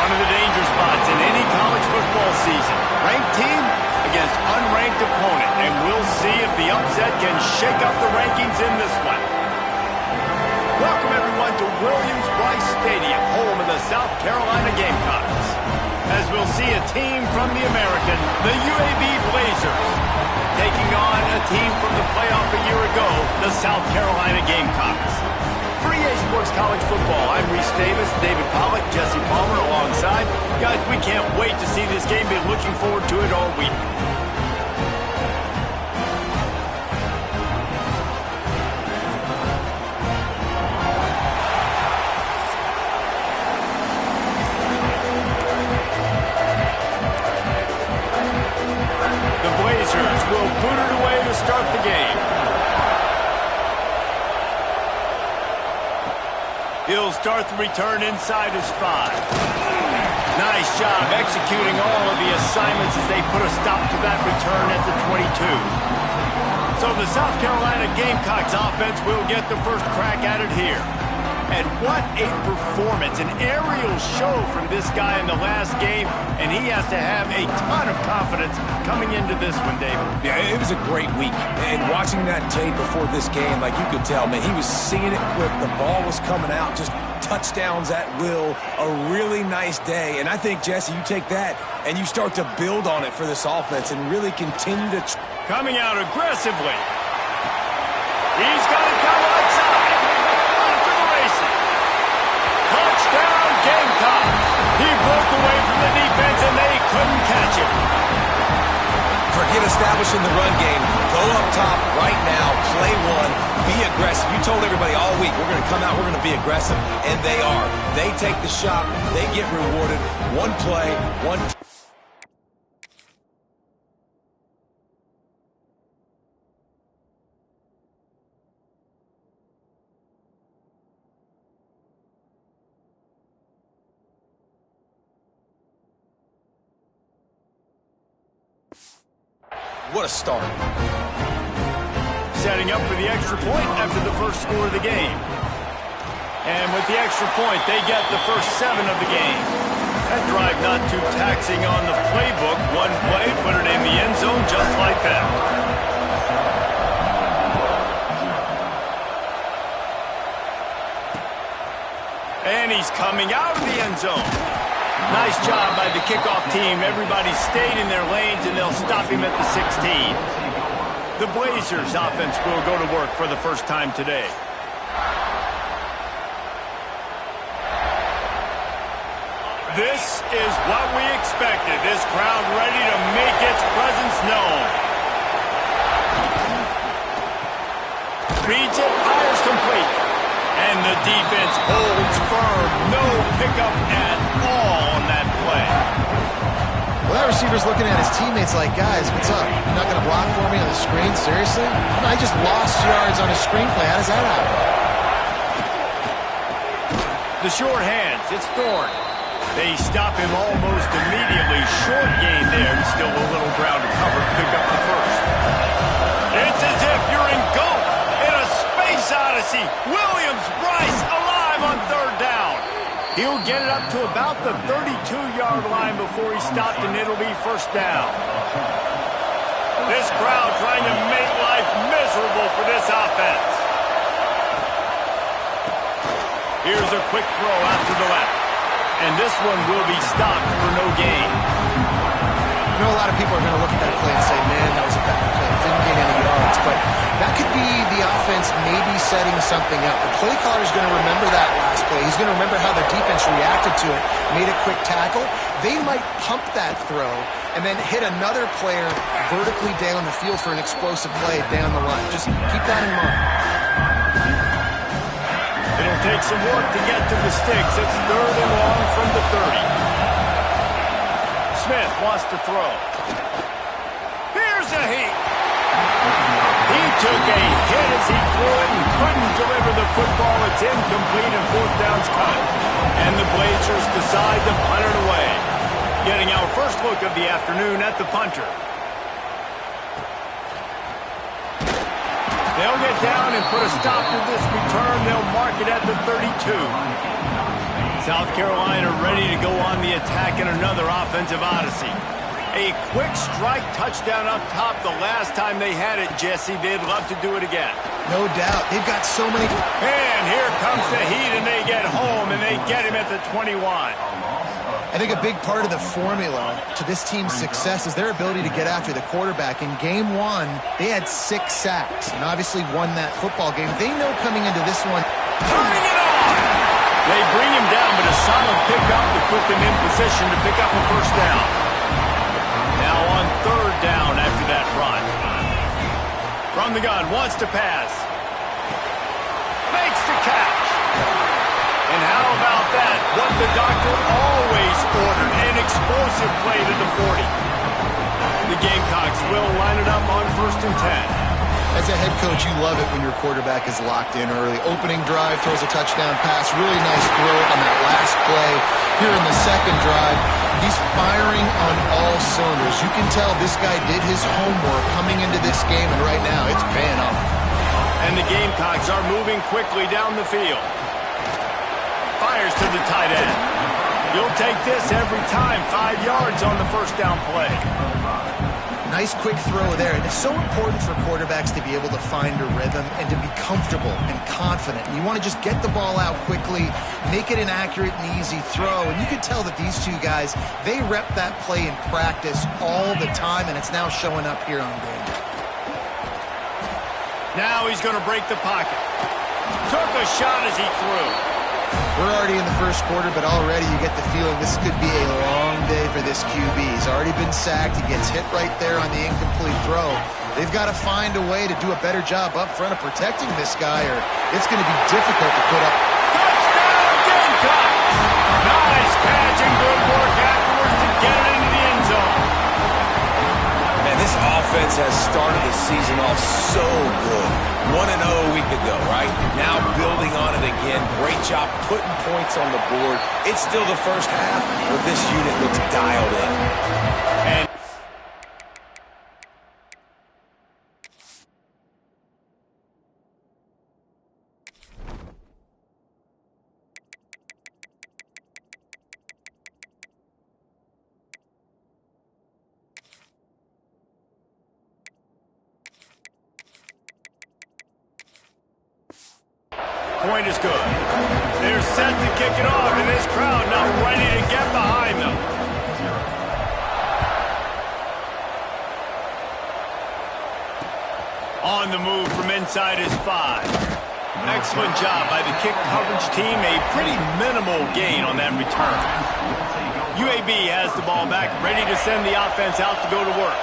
One of the danger spots in any college football season. Ranked team against unranked opponent. And we'll see if the upset can shake up the rankings in this one. Welcome everyone to Williams-Brice Stadium, home of the South Carolina Gamecocks. As we'll see a team from the American, the UAB Blazers, taking on a team from the playoff a year ago, the South Carolina Gamecocks. For EA Sports College Football, I'm Reese Davis, David Pollack, Jesse Palmer alongside. Guys, we can't wait to see this game. Been looking forward to it all week. The Blazers will boot it away to start the game. He'll start the return inside his 5. Nice job executing all of the assignments as they put a stop to that return at the 22. So the South Carolina Gamecocks offense will get the first crack at it here. And what a performance, an aerial show from this guy in the last game, and he has to have a ton of confidence coming into this one, David. Yeah, it was a great week, and watching that tape before this game, like you could tell, man, he was seeing it quick, the ball was coming out, just touchdowns at will, a really nice day, and I think, Jesse, you take that, and you start to build on it for this offense and really continue to... Coming out aggressively. He's got it down right side. Touchdown, Gamecocks! He broke away from the defense, and they couldn't catch him. Forget establishing the run game. Go up top right now, play one, be aggressive. You told everybody all week, we're going to come out, we're going to be aggressive, and they are. They take the shot, they get rewarded. One play, one... What a start. Setting up for the extra point after the first score of the game. And with the extra point, they get the first 7 of the game. That drive not too taxing on the playbook. One play, put it in the end zone just like that. And he's coming out of the end zone. Nice job by the kickoff team. Everybody stayed in their lanes, and they'll stop him at the 16. The Blazers offense will go to work for the first time today. This is what we expected. This crowd ready to make its presence known. Reads it, fires complete. And the defense holds firm. No pickup at all on that play. Well, that receiver's looking at his teammates like, guys, what's up? You're not going to block for me on the screen? Seriously? No, I just lost yards on a screenplay. How does that happen? The short hands. It's Thorne. They stop him almost immediately. Short gain there. Still a little ground to cover. Pick up the first. It's as if you're engulfed in a space odyssey. Williams-Brice alive on 3rd down. He'll get it up to about the 32-yard line before he stopped, and it'll be first down. This crowd trying to make life miserable for this offense. Here's a quick throw out to the left. And this one will be stopped for no gain. You know, a lot of people are going to look at that play and say, man, that was a bad play. Didn't gain any yards. But that could be the offense maybe setting something up. The play caller is going to remember that last play. He's going to remember how their defense reacted to it, made a quick tackle. They might pump that throw and then hit another player vertically down the field for an explosive play down the line. Just keep that in mind. It'll take some work to get to the sticks. It's 3rd and long from the 30. Smith wants to throw. Here's a heat. He took a hit as he threw it and couldn't deliver the football. It's incomplete and 4th down's cut. And the Blazers decide to punt it away. Getting our first look of the afternoon at the punter. They'll get down and put a stop to this return. They'll mark it at the 32. South Carolina ready to go on the attack in another offensive odyssey. A quick strike touchdown up top the last time they had it, Jesse. They'd love to do it again. No doubt. They've got so many. And here comes the heat, and they get home, and they get him at the 21. I think a big part of the formula to this team's success is their ability to get after the quarterback. In game one, they had 6 sacks and obviously won that football game. They know coming into this one. Turning it on! They bring him down, but a solid pickup to put them in position to pick up a first down. Now on 3rd down after that run. From the gun, wants to pass. Makes the catch. And how about that? What the doctor always ordered, an explosive play to the 40. The Gamecocks will line it up on 1st and 10. As a head coach, you love it when your quarterback is locked in early. Opening drive, throws a touchdown pass. Really nice throw on that last play. Here in the 2nd drive, he's firing on all cylinders. You can tell this guy did his homework coming into this game, and right now it's paying off. And the Gamecocks are moving quickly down the field. Fires to the tight end. You'll take this every time. 5 yards on the 1st down play. Nice quick throw there. And it's so important for quarterbacks to be able to find a rhythm and to be comfortable and confident. And you want to just get the ball out quickly, make it an accurate and easy throw. And you can tell that these two guys, they rep that play in practice all the time, and it's now showing up here on game. Now he's going to break the pocket. Took a shot as he threw. We're already in the 1st quarter, but already you get the feeling this could be a long day for this QB. He's already been sacked. He gets hit right there on the incomplete throw. They've got to find a way to do a better job up front of protecting this guy, or it's going to be difficult to put up. Touchdown, Gamecocks! Nice catch and good work afterwards to get it into the end zone. Man, this offense has started the season off so good. 1-0 a week ago, right? Now building on it again. Great job putting points on the board. It's still the 1st half, but this unit looks dialed in. And point is good. They're set to kick it off, and this crowd now ready to get behind them. On the move from inside his 5. Excellent job by the kick coverage team. A pretty minimal gain on that return. UAB has the ball back, ready to send the offense out to go to work.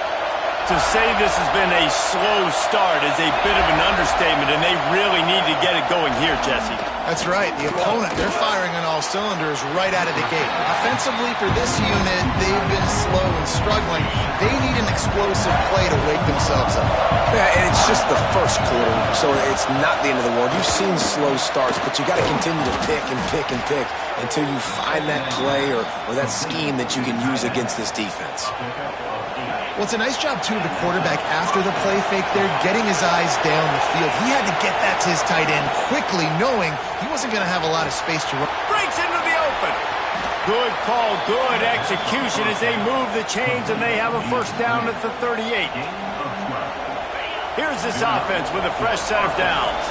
To say this has been a slow start is a bit of an understatement, and they really need to get it going here, Jesse. That's right. The opponent, they're firing on all cylinders right out of the gate. Offensively, for this unit, they've been slow and struggling. They need an explosive play to wake themselves up. Yeah, and it's just the 1st quarter, so it's not the end of the world. You've seen slow starts, but you got to continue to pick and pick and pick until you find that play or that scheme that you can use against this defense. Well, it's a nice job, too, of the quarterback after the play fake there, getting his eyes down the field. He had to get that to his tight end quickly, knowing he wasn't going to have a lot of space to run. Breaks into the open. Good call, good execution as they move the chains, and they have a 1st down at the 38. Here's this offense with a fresh set of downs.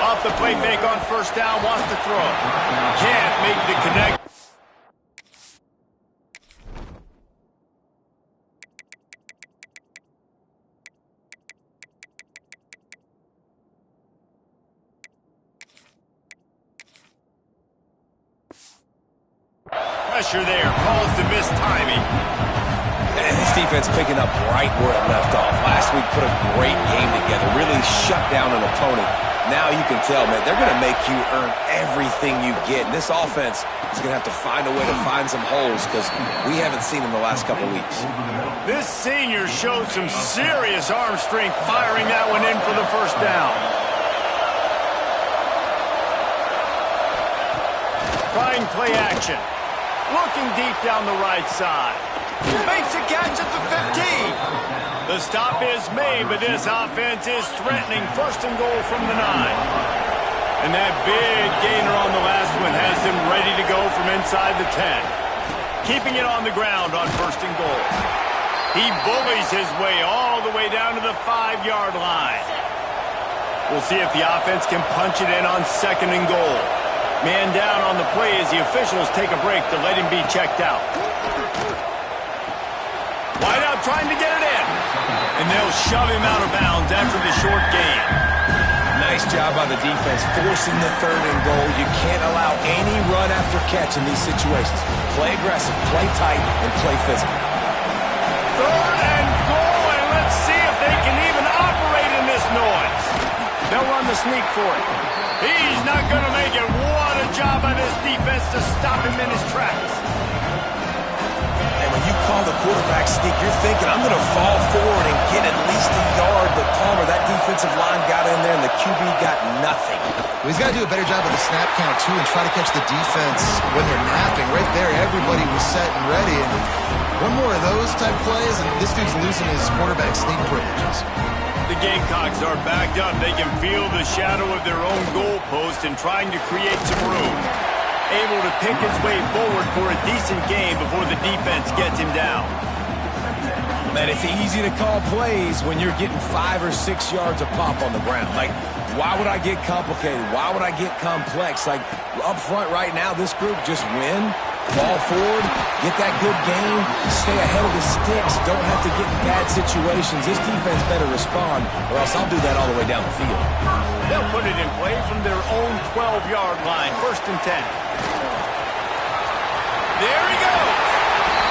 Off the play fake on 1st down, wants to throw. Can't make the connect. Pressure there, calls the missed timing. And this defense picking up right where it left off. Last week put a great game together, really shut down an opponent. Now you can tell, man, they're going to make you earn everything you get. And this offense is going to have to find a way to find some holes because we haven't seen them the last couple weeks. This senior showed some serious arm strength firing that one in for the 1st down. Trying play action. Looking deep down the right side. Makes a catch at the 15. The stop is made, but this offense is threatening. First and goal from the 9. And that big gainer on the last one has them ready to go from inside the 10. Keeping it on the ground on first and goal. He bullies his way all the way down to the 5-yard line. We'll see if the offense can punch it in on second and goal. Man down on the play as the officials take a break to let him be checked out. Wide out trying to get it in. And they'll shove him out of bounds after the short gain. Nice job by the defense forcing the third and goal. You can't allow any run after catch in these situations. Play aggressive, play tight, and play physical. Third and goal, and let's see if they can even operate in this noise. They'll run the sneak for it. He's not going to make it. What a job by this defense to stop him in his tracks. And when you call the quarterback sneak, you're thinking, I'm going to fall forward and get at least a yard. But Palmer, that defensive line got in there, and the QB got nothing. Well, he's got to do a better job of the snap count, too, and try to catch the defense when they're napping. Right there, everybody was set and ready. And one more of those type plays, and this dude's losing his quarterback sneak privileges. The Gamecocks are backed up. They can feel the shadow of their own goalpost and trying to create some room. Able to pick his way forward for a decent game before the defense gets him down. Man, it's easy to call plays when you're getting 5 or 6 yards a pop on the ground. Like, why would I get complicated? Why would I get complex? Like, up front right now, this group just win, fall forward, get that good game, stay ahead of the sticks, don't have to get in bad situations. This defense better respond, or else I'll do that all the way down the field. They'll put it in play from their own 12-yard line, first and 10. There he goes.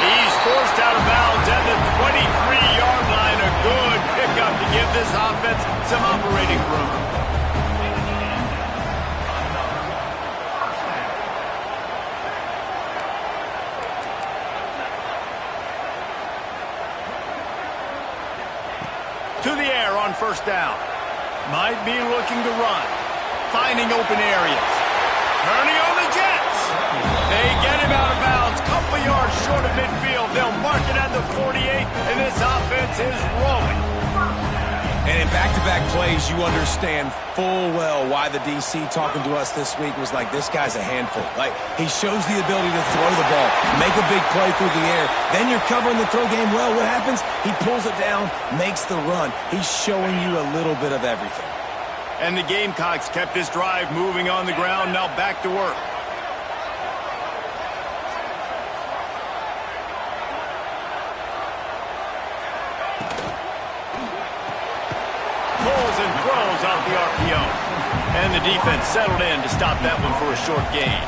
He's forced out of bounds at the 23-yard line. A good pickup to give this offense some operating room. To the air on first down. Might be looking to run. Finding open areas. Turning on the Jets. They get him out of bounds. Couple yards short of midfield. They'll mark it at the 48, and this offense is rolling. And in back-to-back plays, you understand full well why the DC talking to us this week was like, this guy's a handful. Like, he shows the ability to throw the ball, make a big play through the air. Then you're covering the throw game well. What happens? He pulls it down, makes the run. He's showing you a little bit of everything. And the Gamecocks kept this drive moving on the ground. Now back to work. Pulls and throws off the RPO. And the defense settled in to stop that one for a short gain.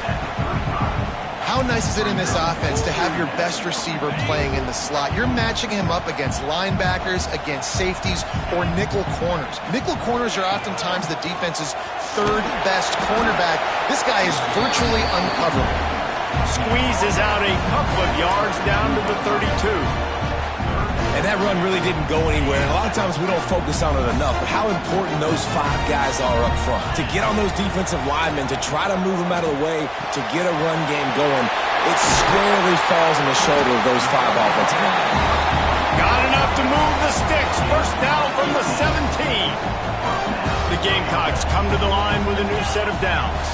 How nice is it in this offense to have your best receiver playing in the slot? You're matching him up against linebackers, against safeties, or nickel corners. Nickel corners are oftentimes the defense's third best cornerback. This guy is virtually uncoverable. Squeezes out a couple of yards down to the 32. And that run really didn't go anywhere. And a lot of times we don't focus on it enough, but how important those 5 guys are up front. To get on those defensive linemen, to try to move them out of the way, to get a run game going, it squarely falls on the shoulder of those 5 offensive linemen. Got enough to move the sticks. First down from the 17. The Gamecocks come to the line with a new set of downs.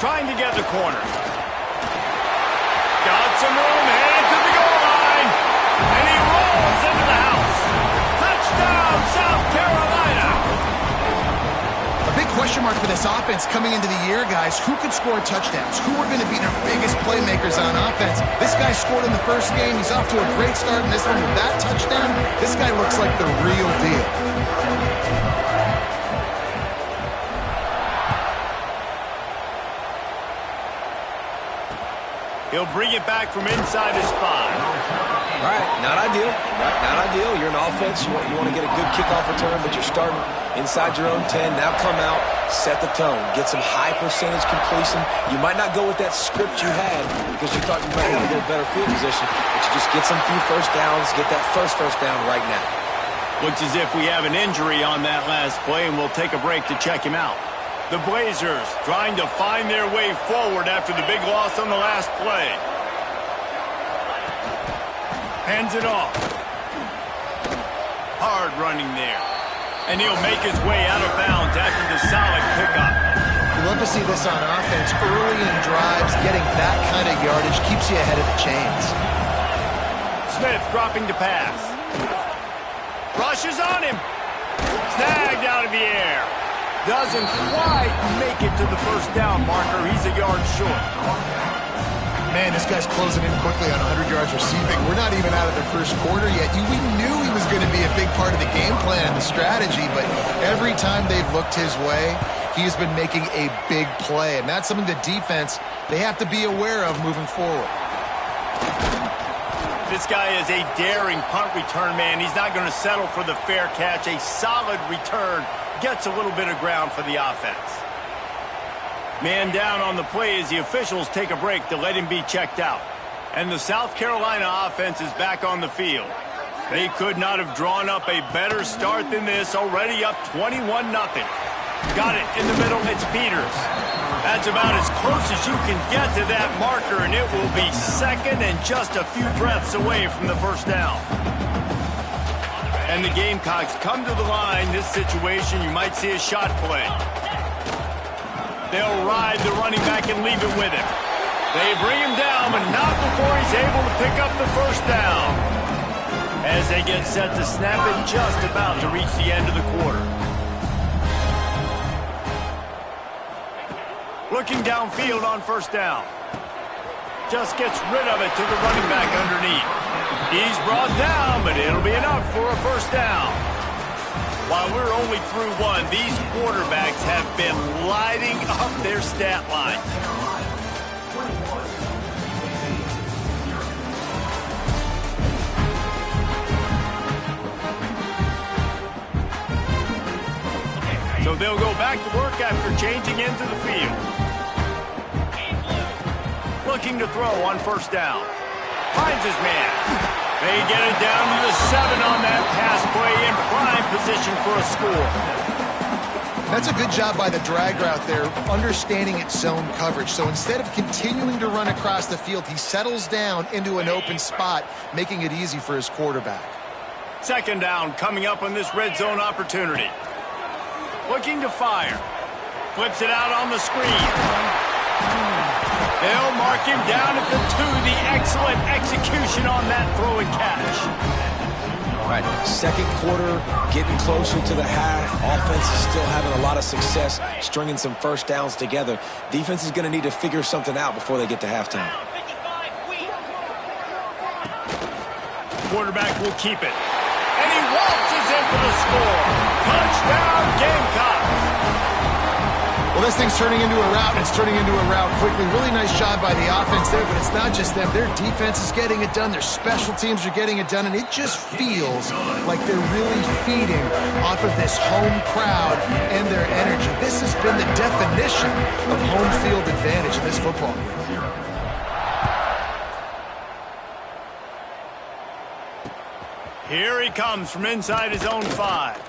Trying to get the corner. Got some room, headed to the goal line. And he rolls into the house. Touchdown, South Carolina. A big question mark for this offense coming into the year, guys. Who could score touchdowns? Who are going to be their biggest playmakers on offense? This guy scored in the first game. He's off to a great start in this one with that touchdown. This guy looks like the real deal. He'll bring it back from inside his 5. All right, not ideal. Not ideal. You're an offense. You want to get a good kickoff return, but you're starting inside your own 10. Now come out, set the tone, get some high percentage completion. You might not go with that script you had because you thought you might have a little better field position, but you just get some few first downs, get that first down right now. Looks as if we have an injury on that last play, and we'll take a break to check him out. The Blazers trying to find their way forward after the big loss on the last play. Hands it off. hard running there. And he'll make his way out of bounds after the solid pickup. You love to see this on offense. Early in drives, getting that kind of yardage keeps you ahead of the chains. Smith dropping to pass. Rushes on him. Snagged out of the air. Doesn't quite make it to the first down marker. He's a yard short. Man, this guy's closing in quickly on 100 yards receiving. We're not even out of the first quarter yet. We knew he was going to be a big part of the game plan and the strategy, but every time they've looked his way, he has been making a big play, and that's something the defense, they have to be aware of moving forward. This guy is a daring punt return man. He's not going to settle for the fair catch. A solid return gets a little bit of ground for the offense. Man down on the play as the officials take a break to let him be checked out. And the South Carolina offense is back on the field. They could not have drawn up a better start than this, already up 21-0. Got it in the middle, it's Peters. That's about as close as you can get to that marker, and it will be second and just a few breaths away from the first down. And the Gamecocks come to the line. This situation, you might see a shot play. They'll ride the running back and leave it with him. They bring him down, but not before he's able to pick up the first down. As they get set to snap it, just about to reach the end of the quarter. Looking downfield on first down. Just gets rid of it to the running back underneath. He's brought down, but it'll be enough for a first down. While we're only through one, these quarterbacks have been lighting up their stat line. So they'll go back to work after changing into the field. Looking to throw on first down. Finds his man. They get it down to the 7 on that pass play in prime position for a score. That's a good job by the drag route there, understanding its zone coverage. So instead of continuing to run across the field, he settles down into an open spot, making it easy for his quarterback. Second down coming up on this red zone opportunity. Looking to fire. Flips it out on the screen. They'll mark him down at the 2. The excellent execution on that throw and catch. All right, second quarter, getting closer to the half. Offense is still having a lot of success stringing some first downs together. Defense is going to need to figure something out before they get to halftime. Quarterback will keep it. And he waltzes in for the score. Touchdown, Gamecocks. Well, this thing's turning into a rout, and it's turning into a rout quickly. Really nice job by the offense there, but it's not just them. Their defense is getting it done. Their special teams are getting it done, and it just feels like they're really feeding off of this home crowd and their energy. This has been the definition of home field advantage in this football game. Here he comes from inside his own 5.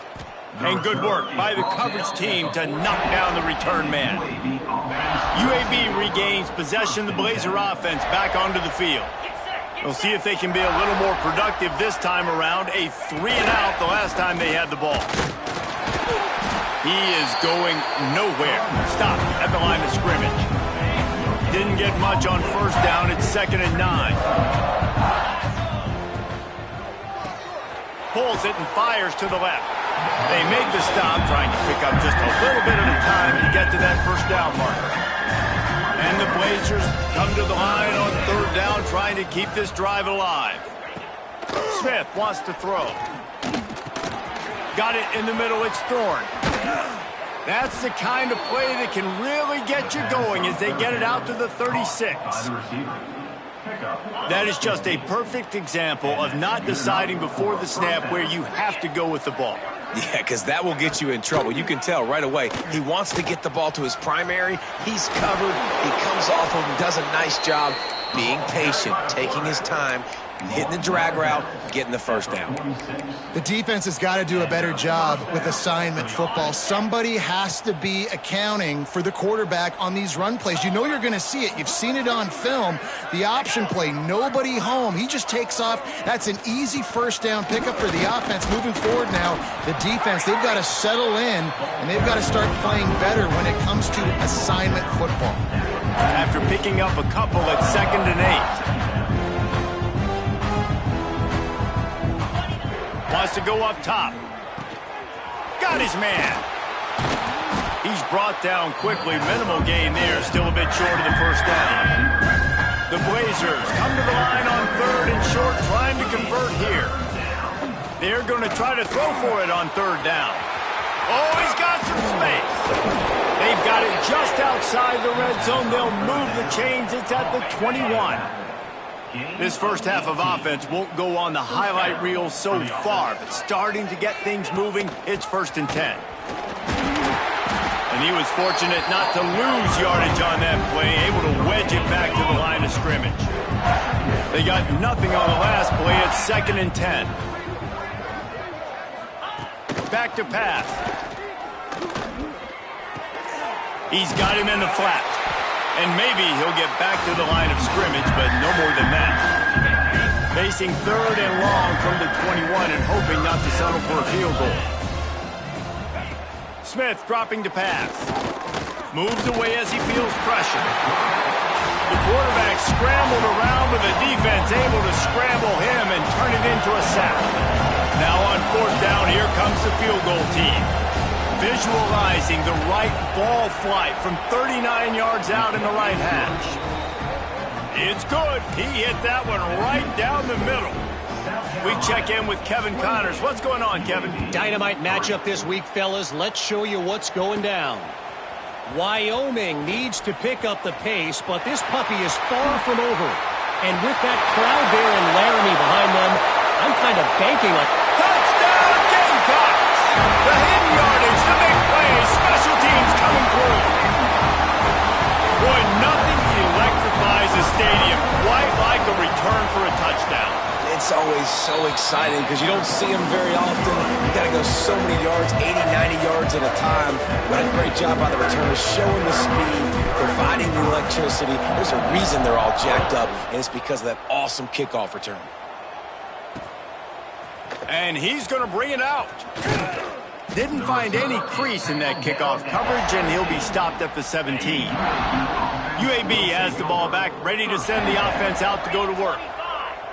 And good work by the coverage team to knock down the return man. UAB regains possession of the Blazer offense back onto the field. We'll see if they can be a little more productive this time around. A 3-and-out the last time they had the ball. He is going nowhere. Stop at the line of scrimmage. Didn't get much on first down. It's 2nd and 9. Pulls it and fires to the left. They make the stop, trying to pick up just a little bit at a time to get to that first down marker. And the Blazers come to the line on third down, trying to keep this drive alive. Smith wants to throw. Got it in the middle, it's Thorne. That's the kind of play that can really get you going as they get it out to the 36. That is just a perfect example of not deciding before the snap where you have to go with the ball. Yeah, because that will get you in trouble. You can tell right away. He wants to get the ball to his primary. He's covered. He comes off of him, does a nice job being patient, taking his time, hitting the drag route, getting the first down. The defense has got to do a better job with assignment football. Somebody has to be accounting for the quarterback on these run plays. You know you're going to see it. You've seen it on film. The option play, nobody home. He just takes off. That's an easy first down pickup for the offense. Moving forward now, the defense, they've got to settle in, and they've got to start playing better when it comes to assignment football. After picking up a couple at 2nd and 8. Wants to go up top. Got his man. He's brought down quickly. Minimal gain there. Still a bit short of the first down. The Blazers come to the line on 3rd and short, trying to convert here. They're going to try to throw for it on 3rd down. Oh, he's got some space. They've got it just outside the red zone. They'll move the chains. It's at the 21. This first half of offense won't go on the highlight reel so far, but starting to get things moving, it's 1st and 10. And he was fortunate not to lose yardage on that play, able to wedge it back to the line of scrimmage. They got nothing on the last play. It's 2nd and 10. Back to pass. He's got him in the flat. And maybe he'll get back to the line of scrimmage, but no more than that. Facing 3rd and long from the 21 and hoping not to settle for a field goal. Smith dropping to pass. Moves away as he feels pressure. The quarterback scrambled around with the defense able to scramble him and turn it into a sack. Now on 4th down, here comes the field goal team. Visualizing the right ball flight from 39 yards out in the right hash. It's good. He hit that one right down the middle. We check in with Kevin Connors. What's going on, Kevin? Dynamite matchup this week, fellas. Let's show you what's going down. Wyoming needs to pick up the pace, but this puppy is far from over. And with that crowd there in Laramie behind them, I'm kind of banking on touchdown Gamecocks! The hidden yardage, the big plays, special teams coming through. Boy, nothing electrifies a stadium quite like a return for a touchdown. It's always so exciting because you don't see them very often. You got to go so many yards, 80, 90 yards at a time. What a great job by the returners, showing the speed, providing the electricity. There's a reason they're all jacked up, and it's because of that awesome kickoff return. And he's going to bring it out. Didn't find any crease in that kickoff coverage, and he'll be stopped at the 17. UAB has the ball back, ready to send the offense out to go to work.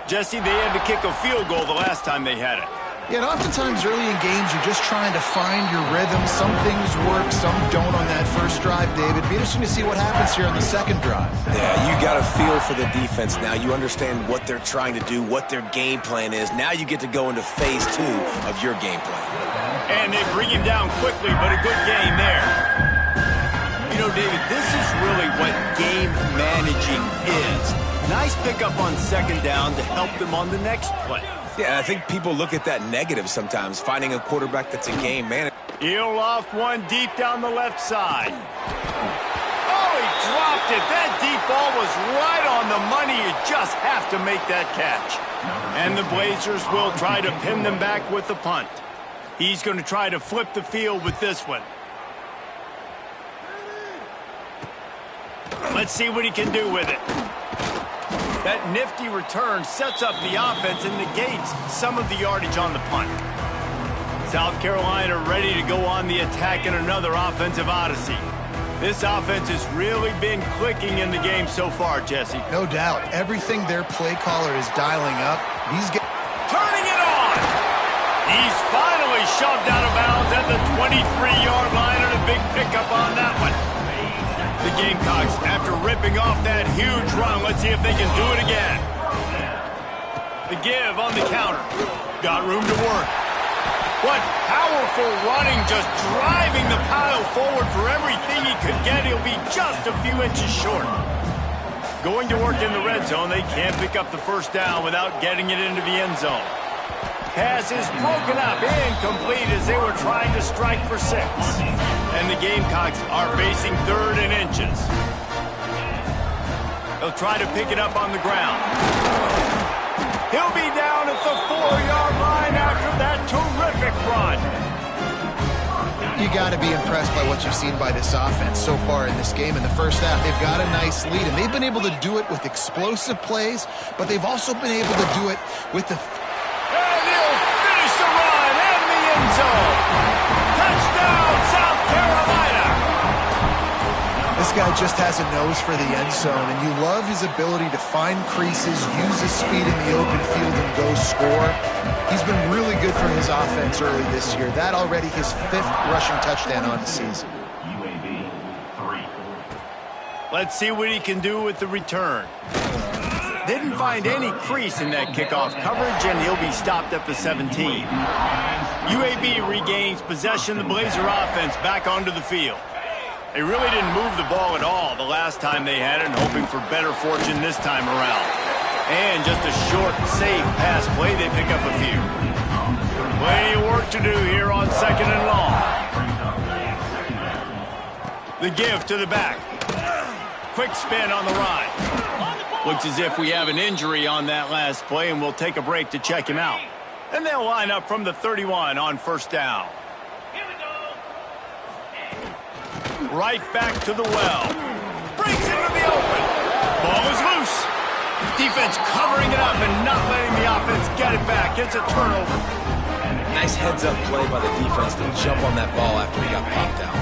Jesse, they had to kick a field goal the last time they had it. Yeah, and oftentimes early in games, you're just trying to find your rhythm. Some things work, some don't on that first drive, David. It'd be interesting to see what happens here on the second drive. Yeah, you got a feel for the defense now. You understand what they're trying to do, what their game plan is. Now you get to go into phase 2 of your game plan. And they bring him down quickly, but a good game there. You know, David, this is really what game managing is. Nice pickup on 2nd down to help them on the next play. Yeah, I think people look at that negative sometimes, finding a quarterback that's a game manager. He'll loft one deep down the left side. Oh, he dropped it. That deep ball was right on the money. You just have to make that catch. And the Blazers will try to pin them back with the punt. He's going to try to flip the field with this one. Let's see what he can do with it. That nifty return sets up the offense and negates some of the yardage on the punt. South Carolina ready to go on the attack in another offensive odyssey. This offense has really been clicking in the game so far, Jesse. No doubt. Everything their play caller is dialing up. Turning it on! He's finally shoved out of bounds at the 23-yard line, and a big pickup on that one. The Gamecocks, after ripping off that huge run, let's see if they can do it again. The give on the counter. Got room to work. What powerful running, just driving the pile forward for everything he could get. He'll be just a few inches short. Going to work in the red zone, they can't pick up the first down without getting it into the end zone. Pass is broken up, incomplete as they were trying to strike for 6. And the Gamecocks are facing 3rd and inches. They'll try to pick it up on the ground. He'll be down at the 4-yard line after that terrific run. You got to be impressed by what you've seen by this offense so far in this game. In the first half, they've got a nice lead, and they've been able to do it with explosive plays, but they've also been able to do it with the... And he'll finish the run in the end zone. Touchdown, South Carolina. This guy just has a nose for the end zone, and you love his ability to find creases, use his speed in the open field, and go score. He's been really good for his offense early this year. That already his 5th rushing touchdown on the season. UAB 3. Let's see what he can do with the return. Didn't find any crease in that kickoff coverage, and he'll be stopped at the 17. UAB regains possession of the Blazer offense back onto the field. They really didn't move the ball at all the last time they had it, and hoping for better fortune this time around. And just a short, safe pass play, they pick up a few. Plenty of work to do here on 2nd and long. The give to the back. Quick spin on the ride. Looks as if we have an injury on that last play, and we'll take a break to check him out. And they'll line up from the 31 on 1st down. Right back to the well. Breaks into the open. Ball is loose. Defense covering it up and not letting the offense get it back. It's a turnover. Nice heads-up play by the defense to jump on that ball after he got popped out.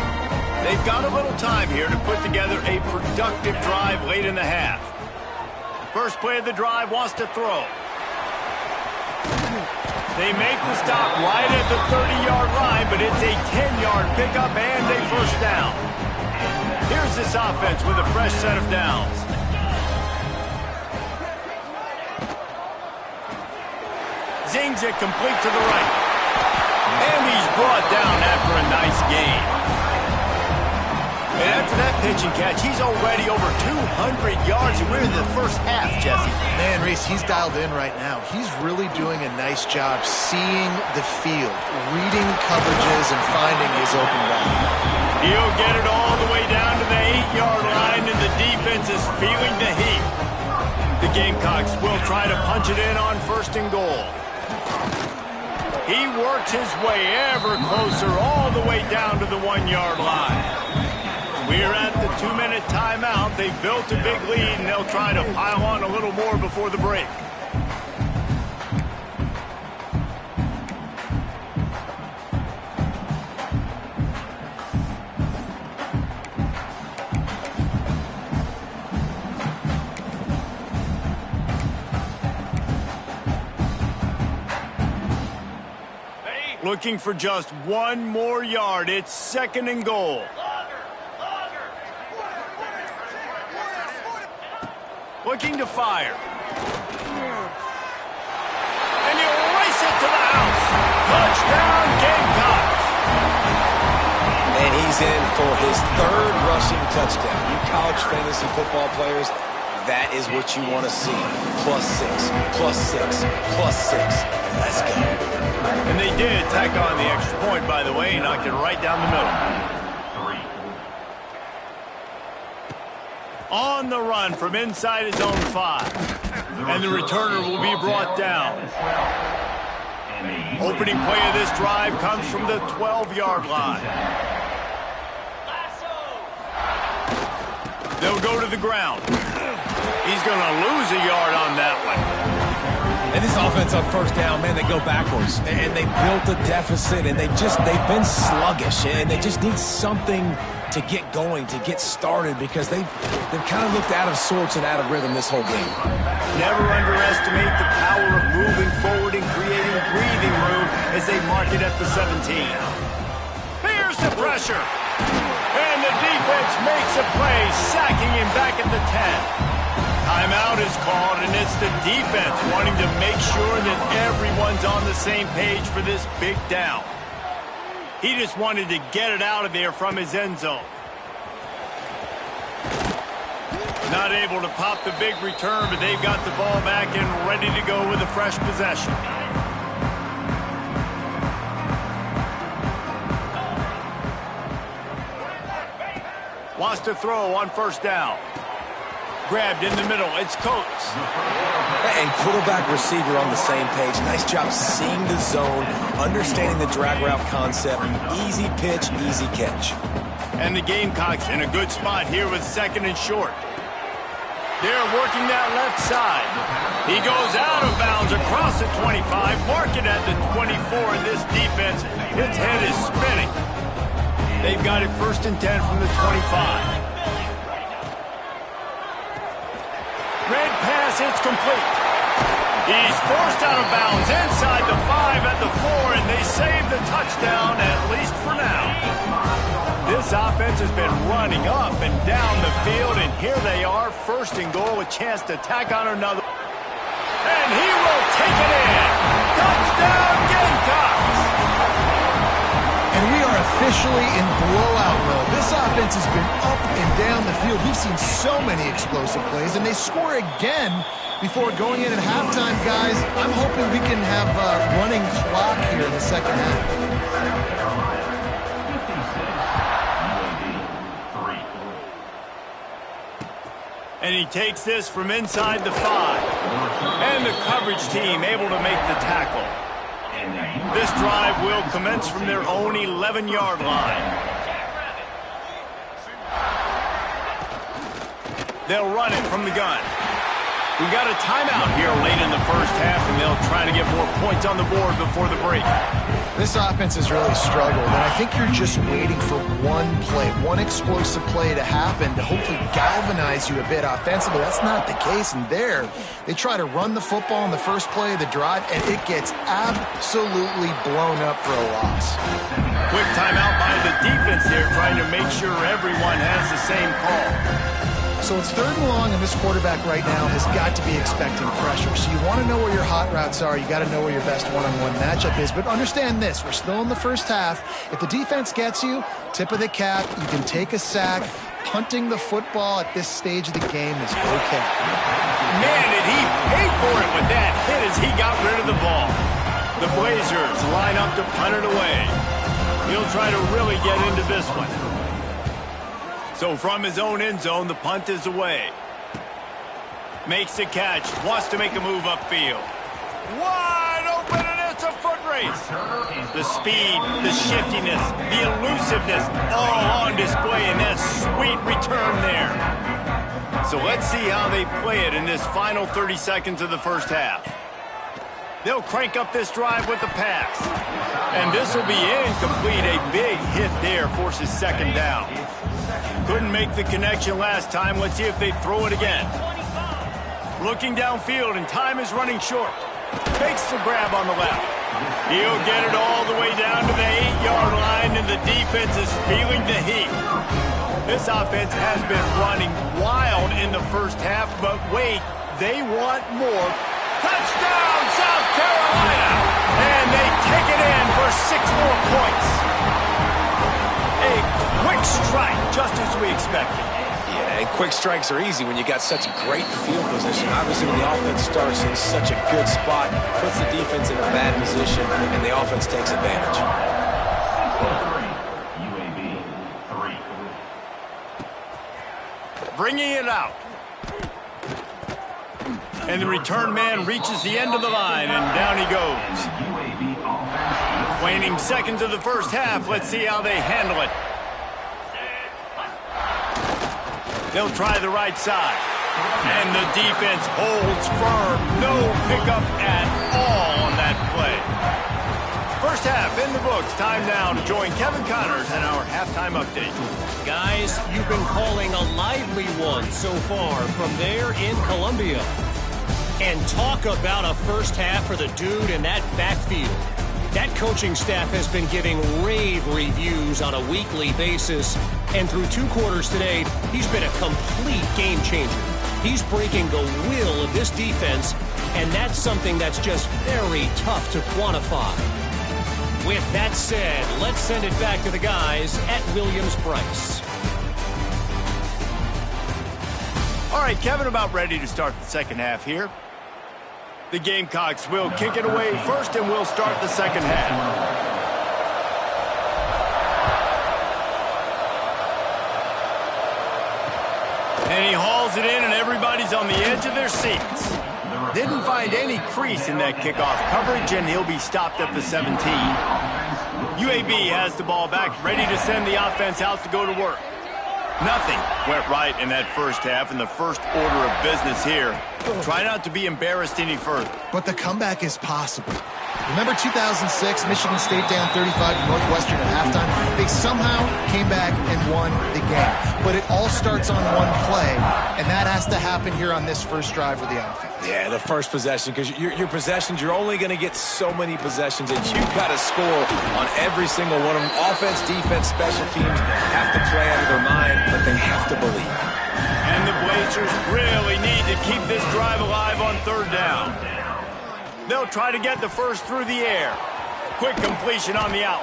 They've got a little time here to put together a productive drive late in the half. First play of the drive wants to throw. They make the stop right at the 30-yard line, but it's a 10-yard pickup and a 1st down. Here's this offense with a fresh set of downs. Zings it complete to the right. And he's brought down after a nice gain. And after that pitch and catch, he's already over 200 yards, and we're in the first half, Jesse. Man, Reese, he's dialed in right now. He's really doing a nice job seeing the field, reading coverages, and finding his open guy. He'll get it all the way down to the 8-yard line, and the defense is feeling the heat. The Gamecocks will try to punch it in on 1st and goal. He works his way ever closer all the way down to the 1-yard line. We're at the 2-minute timeout. They've built a big lead, and they'll try to pile on a little more before the break. Looking for just 1 more yard. It's 2nd and goal. Looking to fire. And he'll race it to the house. Touchdown, Gamecocks. And he's in for his 3rd rushing touchdown. You college fantasy football players, that is what you want to see. +6, +6, +6. Let's go. And they did tack on the extra point, by the way, knocked it right down the middle. On the run from inside his own 5. And the returner will be brought down. Opening play of this drive comes from the 12-yard line. They'll go to the ground. He's going to lose a yard on that one. And this offense on 1st down, man, they go backwards. And they built a deficit, and they've been sluggish, and they just need something to get going, to get started, because they've kind of looked out of sorts and out of rhythm this whole game. Never underestimate the power of moving forward and creating breathing room as they mark it at the 17. Here's the pressure. And the defense makes a play, sacking him back at the 10. Timeout is called, and it's the defense wanting to make sure that everyone's on the same page for this big down. He just wanted to get it out of there from his end zone. Not able to pop the big return, but they've got the ball back and ready to go with a fresh possession. Wants to throw on 1st down. Grabbed in the middle. It's Coates. And quarterback receiver on the same page. Nice job seeing the zone, understanding the drag route concept. Easy pitch, easy catch. And the Gamecocks in a good spot here with 2nd and short. They're working that left side. He goes out of bounds across the 25. Mark it at the 24. And this defense, its head is spinning. They've got it 1st and 10 from the 25. Red pass, it's complete. He's forced out of bounds inside the 5 at the 4, and they save the touchdown, at least for now. This offense has been running up and down the field, and here they are, 1st and goal, a chance to tack on another. And he will take it in. Touchdown, Gamecocks! And we are officially in blowout mode. This offense has been up and down the field. We've seen so many explosive plays, and they score again before going in at halftime, guys. I'm hoping we can have a running clock here in the second half. And he takes this from inside the 5. And the coverage team able to make the tackle. This drive will commence from their own 11-yard line. They'll run it from the gun. We got a timeout here late in the first half, and they'll try to get more points on the board before the break. This offense has really struggled, and I think you're just waiting for one play, one explosive play to happen to hopefully galvanize you a bit offensively. That's not the case, and there, they try to run the football in the first play of the drive, and it gets absolutely blown up for a loss. Quick timeout by the defense here, trying to make sure everyone has the same call. So it's 3rd and long, and this quarterback right now has got to be expecting pressure. So you want to know where your hot routes are. You got to know where your best one-on-one matchup is. But understand this, we're still in the first half. If the defense gets you, tip of the cap, you can take a sack. Punting the football at this stage of the game is okay. Man, did he pay for it with that hit as he got rid of the ball. The Blazers line up to punt it away. He'll try to really get into this one. So from his own end zone, the punt is away. Makes the catch, wants to make a move upfield. Wide open, and it's a foot race. The speed, the shiftiness, the elusiveness, all on display in that sweet return there. So let's see how they play it in this final 30 seconds of the first half. They'll crank up this drive with the pass. And this will be incomplete. A big hit there forces 2nd down. Couldn't make the connection last time. Let's see if they throw it again. Looking downfield, and time is running short. Fakes the grab on the left. He'll get it all the way down to the 8-yard line, and the defense is feeling the heat. This offense has been running wild in the first half, but wait, they want more. Touchdown, South Carolina! And they take it in for 6 more points. A quick strike, just as we expected. Yeah, and quick strikes are easy when you got such great field position. Obviously, when the offense starts in such a good spot, puts the defense in a bad position, and the offense takes advantage. UAB 3. Bringing it out. And the return man reaches the end of the line, and down he goes. Waning seconds of the first half. Let's see how they handle it. They'll try the right side. And the defense holds firm. No pickup at all on that play. First half in the books. Time now to join Kevin Connors in our halftime update. Guys, you've been calling a lively one so far from there in Columbia. And talk about a first half for the dude in that backfield. That coaching staff has been giving rave reviews on a weekly basis. And through 2 quarters today, he's been a complete game changer. He's breaking the will of this defense, and that's something that's just very tough to quantify. With that said, let's send it back to the guys at Williams-Brice. All right, Kevin, about ready to start the second half here. The Gamecocks will kick it away first, and we'll start the second half. And he hauls it in, and everybody Everybody's on the edge of their seats. Didn't find any crease in that kickoff coverage, and he'll be stopped at the 17. UAB has the ball back, ready to send the offense out to go to work. Nothing went right in that first half, and the first order of business here. Try not to be embarrassed any further. But the comeback is possible. Remember 2006, Michigan State down 35 to Northwestern at halftime? They somehow came back and won the game. But it all starts on one play, and that has to happen here on this first drive for the offense. Yeah, the first possession, because your possessions, you're only going to get so many possessions, and you've got to score on every single one of them. Offense, defense, special teams have to play out of their mind, but they have to believe. And the Blazers really need to keep this drive alive on third down. They'll try to get the first through the air. Quick completion on the out.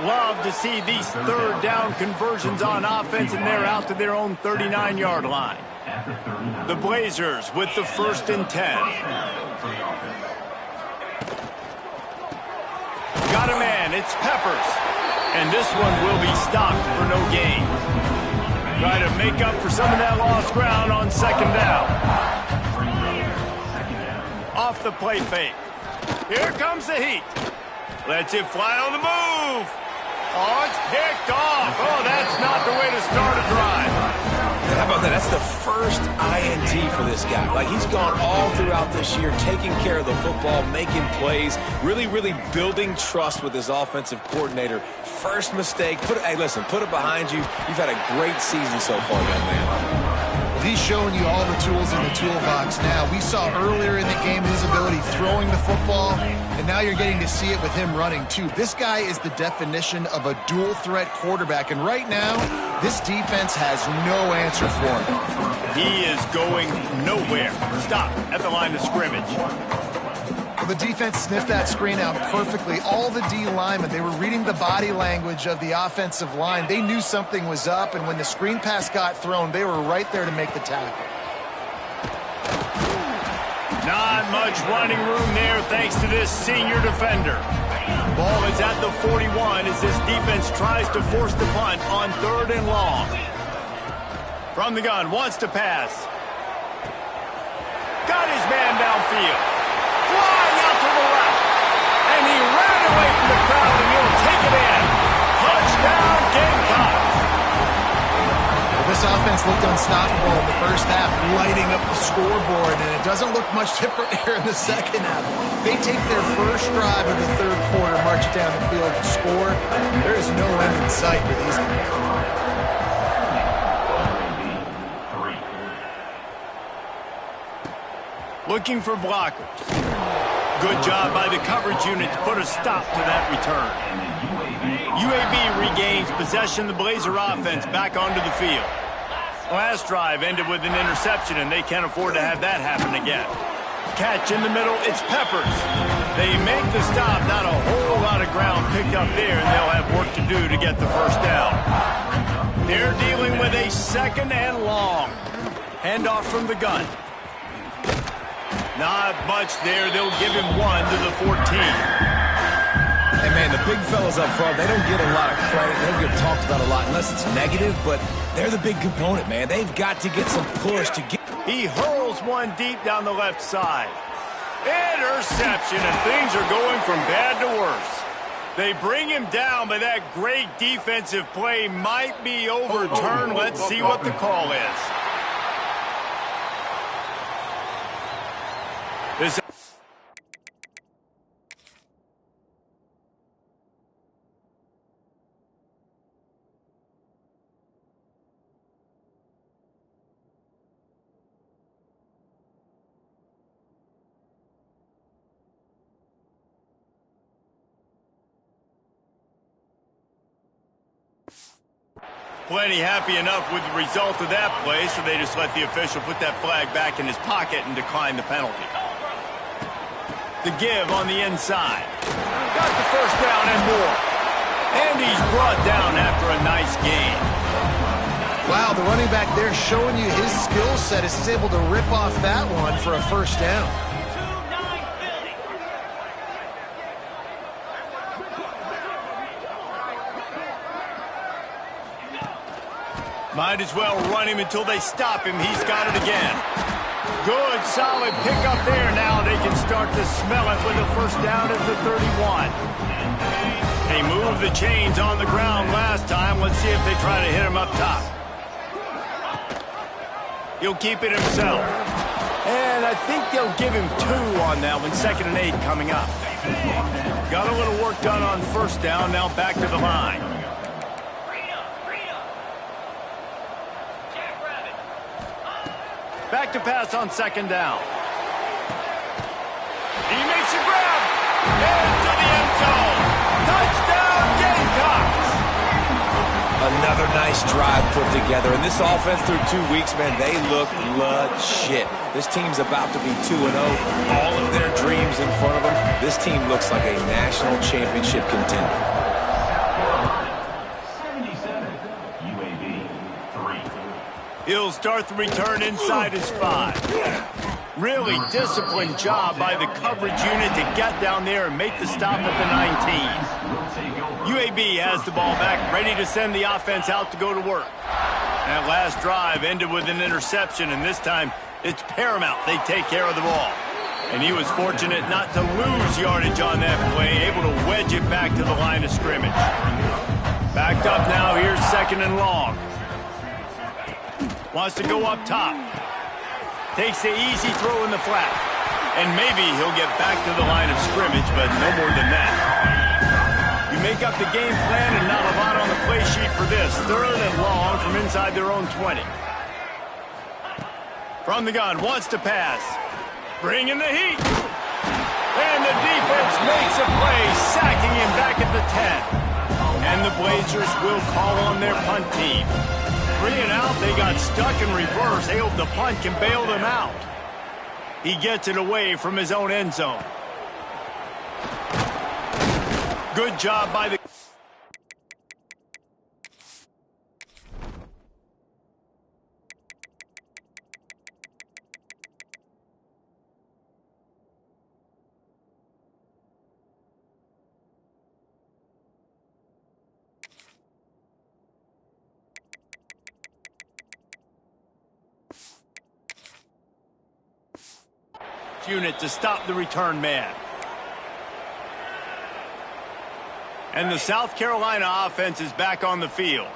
Love to see these third down conversions on offense, and they're out to their own 39-yard line. The Blazers with the 1st and 10. Got a man, it's Peppers. And this one will be stopped for no gain. Try to make up for some of that lost ground on second down. Off the play fake. Here comes the heat. Lets it fly on the move. Oh, it's picked off. Oh, that's not the way to start a drive. How about that? That's the first INT for this guy. Like, he's gone all throughout this year, taking care of the football, making plays, really building trust with his offensive coordinator. First mistake. Hey, listen, put it behind you. You've had a great season so far, young man. He's showing you all the tools in the toolbox now. We saw earlier in the game his ability throwing the football, and now you're getting to see it with him running too. This guy is the definition of a dual-threat quarterback, and right now, this defense has no answer for him. He is going nowhere. Stop at the line of scrimmage. The defense sniffed that screen out perfectly. All the D linemen, they were reading the body language of the offensive line. They knew something was up, and when the screen pass got thrown, they were right there to make the tackle. Not much running room there thanks to this senior defender. Ball is at the 41 as this defense tries to force the punt on 3rd and long. From the gun, wants to pass. Got his man downfield. Flying out to the left. And he ran away from the crowd, and he'll take it in. Touchdown, Gamecocks. This offense looked unstoppable in the first half, lighting up the scoreboard, and it doesn't look much different here in the second half. They take their first drive of the third quarter, march it down the field, and score. There is no end in sight for these guys. Looking for blockers. Good job by the coverage unit to put a stop to that return. UAB regains possession of the Blazer offense back onto the field. Last drive ended with an interception, and they can't afford to have that happen again. Catch in the middle, it's Peppers. They make the stop, not a whole lot of ground picked up there, and they'll have work to do to get the first down. They're dealing with a 2nd and long. Handoff from the gun. Not much there. They'll give him 1 to the 14. Hey, man, the big fellas up front, they don't get a lot of credit. They don't get talked about a lot unless it's negative, but they're the big component, man. They've got to get some push to get... He hurls one deep down the left side. Interception, and things are going from bad to worse. They bring him down, but that great defensive play might be overturned. Let's see what the call is. This plenty happy enough with the result of that play, so they just let the official put that flag back in his pocket and decline the penalty. The give on the inside. Got the first down and more. And he's brought down after a nice gain. Wow, the running back there showing you his skill set as he's able to rip off that one for a first down. Might as well run him until they stop him. He's got it again. Good, solid pickup there. Now they can start to smell it with a first down at the 31. They moved the chains on the ground last time. Let's see if they try to hit him up top. He'll keep it himself. And I think they'll give him 2 on that one. 2nd and 8 coming up. Got a little work done on first down. Now back to the line. Back to pass on 2nd down. He makes a grab. Into the end zone. Touchdown, Gamecocks. Another nice drive put together. And this offense through 2 weeks, man, they look legit. This team's about to be 2-0. All of their dreams in front of them. This team looks like a national championship contender. 77, UAB, 3. He'll start the return inside his 5. Really disciplined job by the coverage unit to get down there and make the stop at the 19. UAB has the ball back, ready to send the offense out to go to work. That last drive ended with an interception, and this time it's paramount they take care of the ball. And he was fortunate not to lose yardage on that play, able to wedge it back to the line of scrimmage. Backed up now, here's 2nd and long. Wants to go up top. Takes the easy throw in the flat. And maybe he'll get back to the line of scrimmage, but no more than that. You make up the game plan and not a lot on the play sheet for this. 3rd and long from inside their own 20. From the gun, wants to pass. Bring in the heat. And the defense makes a play, sacking him back at the 10. And the Blazers will call on their punt team. 3 and out, they got stuck in reverse. They hope the punt can bail them out. He gets it away from his own end zone. Good job by the... unit to stop the return man. And the South Carolina offense is back on the field.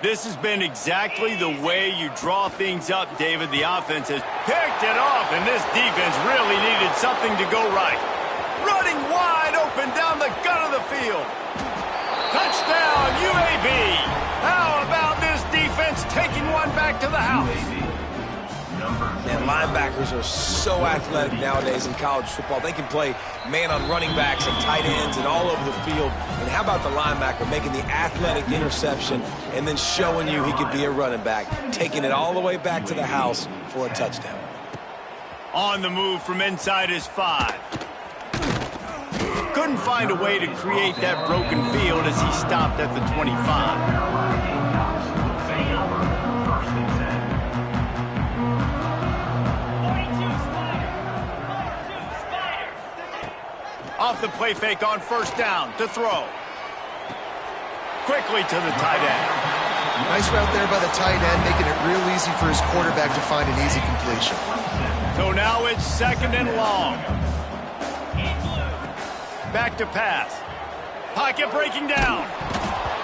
This has been exactly the way you draw things up, David. The offense has picked it off, and this defense really needed something to go right. Running wide open down the gut of the field. Touchdown, UAB. How about this defense taking one back to the house? And linebackers are so athletic nowadays in college football. They can play man on running backs and tight ends and all over the field. And how about the linebacker making the athletic interception and then showing you he could be a running back, taking it all the way back to the house for a touchdown. On the move from inside his 5. Couldn't find a way to create that broken field as he stopped at the 25. Off the play fake on first down to throw. Quickly to the tight end. Nice route there by the tight end, making it real easy for his quarterback to find an easy completion. So now it's 2nd and long. Back to pass. Pocket breaking down.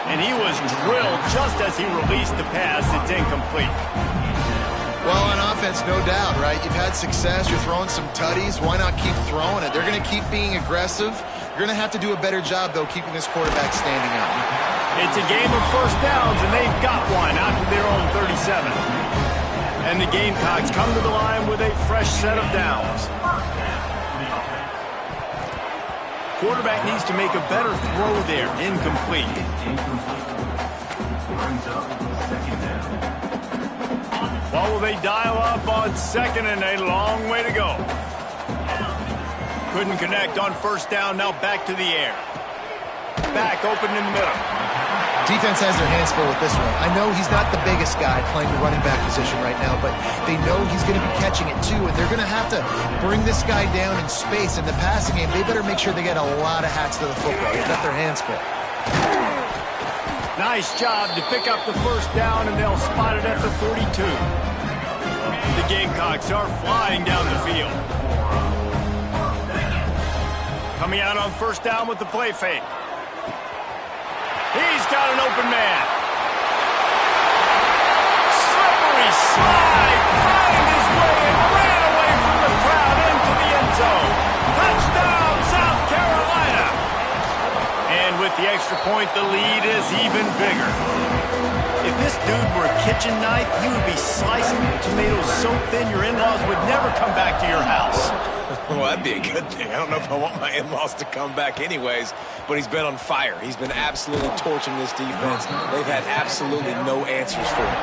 And he was drilled just as he released the pass. It's incomplete. Well, on offense, no doubt, right? You've had success. You're throwing some tutties. Why not keep throwing it? They're going to keep being aggressive. You're going to have to do a better job, though, keeping this quarterback standing up. It's a game of first downs, and they've got one out to their own 37. And the Gamecocks come to the line with a fresh set of downs. Quarterback needs to make a better throw there. Incomplete. Well, will they dial up on 2nd and a long way to go? Couldn't connect on first down. Now back to the air. Back open in the middle. Defense has their hands full with this one. I know he's not the biggest guy playing the running back position right now, but they know he's going to be catching it too, and they're going to have to bring this guy down in space. In the passing game, they better make sure they get a lot of hats to the football. They've got their hands full. Nice job to pick up the first down, and they'll spot it at the 42. The The Gamecocks are flying down the field. Coming out on first down with the play fake. He's got an open man. Slippery slide. Find his way and ran away from the crowd into the end zone. Touchdown, South Carolina. And with the extra point, the lead is even bigger. If this dude were a kitchen knife, you would be slicing tomatoes so thin your in-laws would never come back to your house. Well, that'd be a good thing. I don't know if I want my in-laws to come back anyways, but he's been on fire. He's been absolutely torching this defense. They've had absolutely no answers for him.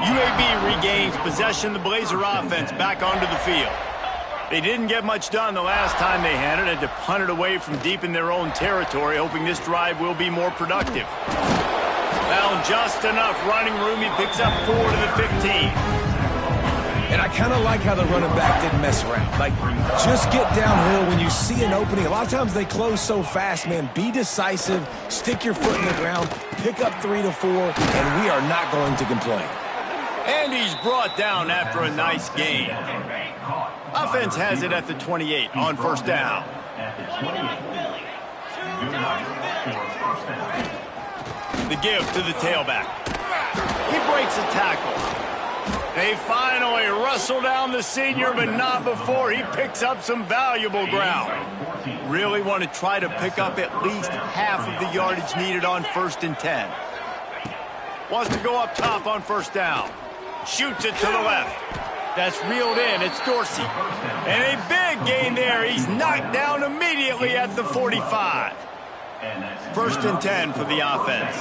UAB regains possession. The Blazer offense back onto the field. They didn't get much done the last time they had it. Had to punt it away from deep in their own territory, hoping this drive will be more productive. Found just enough running room. He picks up 4 to the 15. And I kind of like how the running back didn't mess around. Like, just get downhill when you see an opening. A lot of times they close so fast, man. Be decisive, stick your foot in the ground, pick up 3 to 4, and we are not going to complain. And he's brought down after a nice gain. Offense has it at the 28 on first down. The give to the tailback. He breaks a tackle. They finally wrestle down the senior, but not before he picks up some valuable ground. Really want to try to pick up at least half of the yardage needed on 1st and 10. Wants to go up top on first down. Shoots it to the left. That's reeled in. It's Dorsey. And a big gain there. He's knocked down immediately at the 45. 1st and 10 for the offense.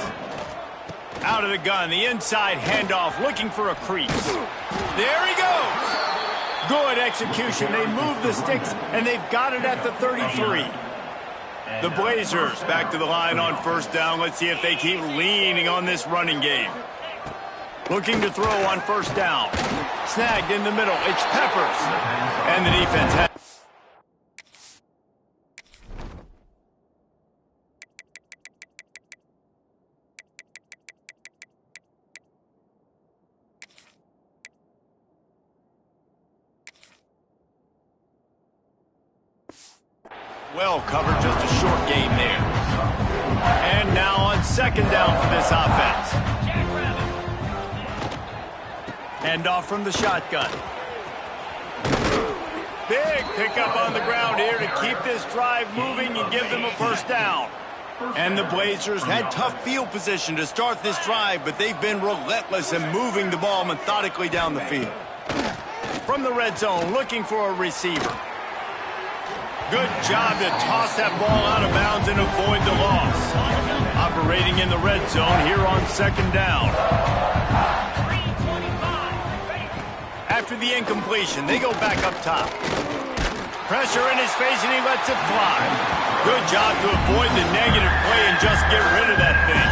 Out of the gun, the inside handoff, looking for a crease. There he goes. Good execution. They move the sticks, and they've got it at the 33. The Blazers back to the line on first down. Let's see if they keep leaning on this running game. Looking to throw on first down. Snagged in the middle. It's Peppers. And the defense has... Well covered, just a short game there. And now on second down for this offense. Handoff from the shotgun. Big pickup on the ground here to keep this drive moving and give them a first down. And the Blazers had tough field position to start this drive, but they've been relentless in moving the ball methodically down the field. From the red zone, looking for a receiver. Good job to toss that ball out of bounds and avoid the loss. Operating in the red zone here on second down. After the incompletion, they go back up top. Pressure in his face and he lets it fly. Good job to avoid the negative play and just get rid of that thing.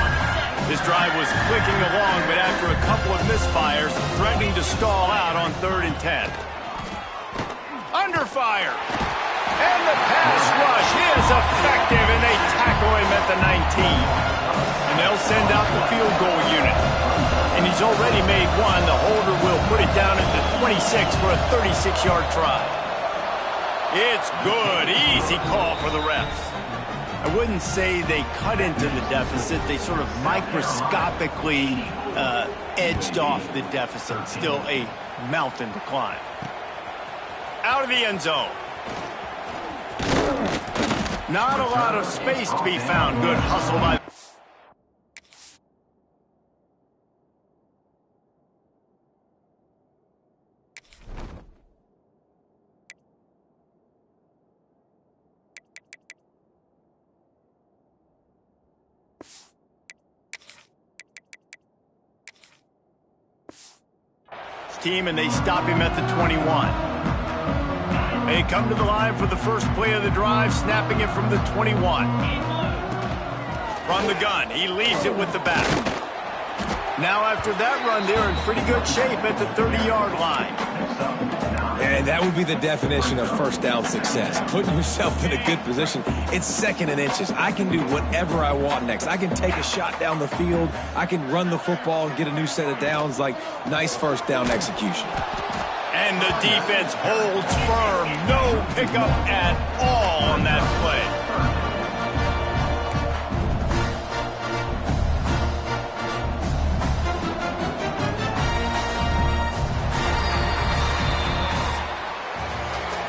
This drive was clicking along, but after a couple of misfires, threatening to stall out on 3rd and 10. Under fire. And the pass rush is effective, and they tackle him at the 19. And they'll send out the field goal unit. And he's already made one. The holder will put it down at the 26 for a 36-yard try. It's good. Easy call for the refs. I wouldn't say they cut into the deficit. They sort of microscopically edged off the deficit. Still a mountain to climb. Out of the end zone. Not a lot of space to be found. Good hustle by... team, and they stop him at the 21. They come to the line for the first play of the drive, snapping it from the 21. From the gun, he leaves it with the back. Now after that run, they're in pretty good shape at the 30-yard line. And that would be the definition of first down success. Putting yourself in a good position. It's second and inches. I can do whatever I want next. I can take a shot down the field. I can run the football and get a new set of downs. Like, nice first down execution. And the defense holds firm. No pickup at all on that play.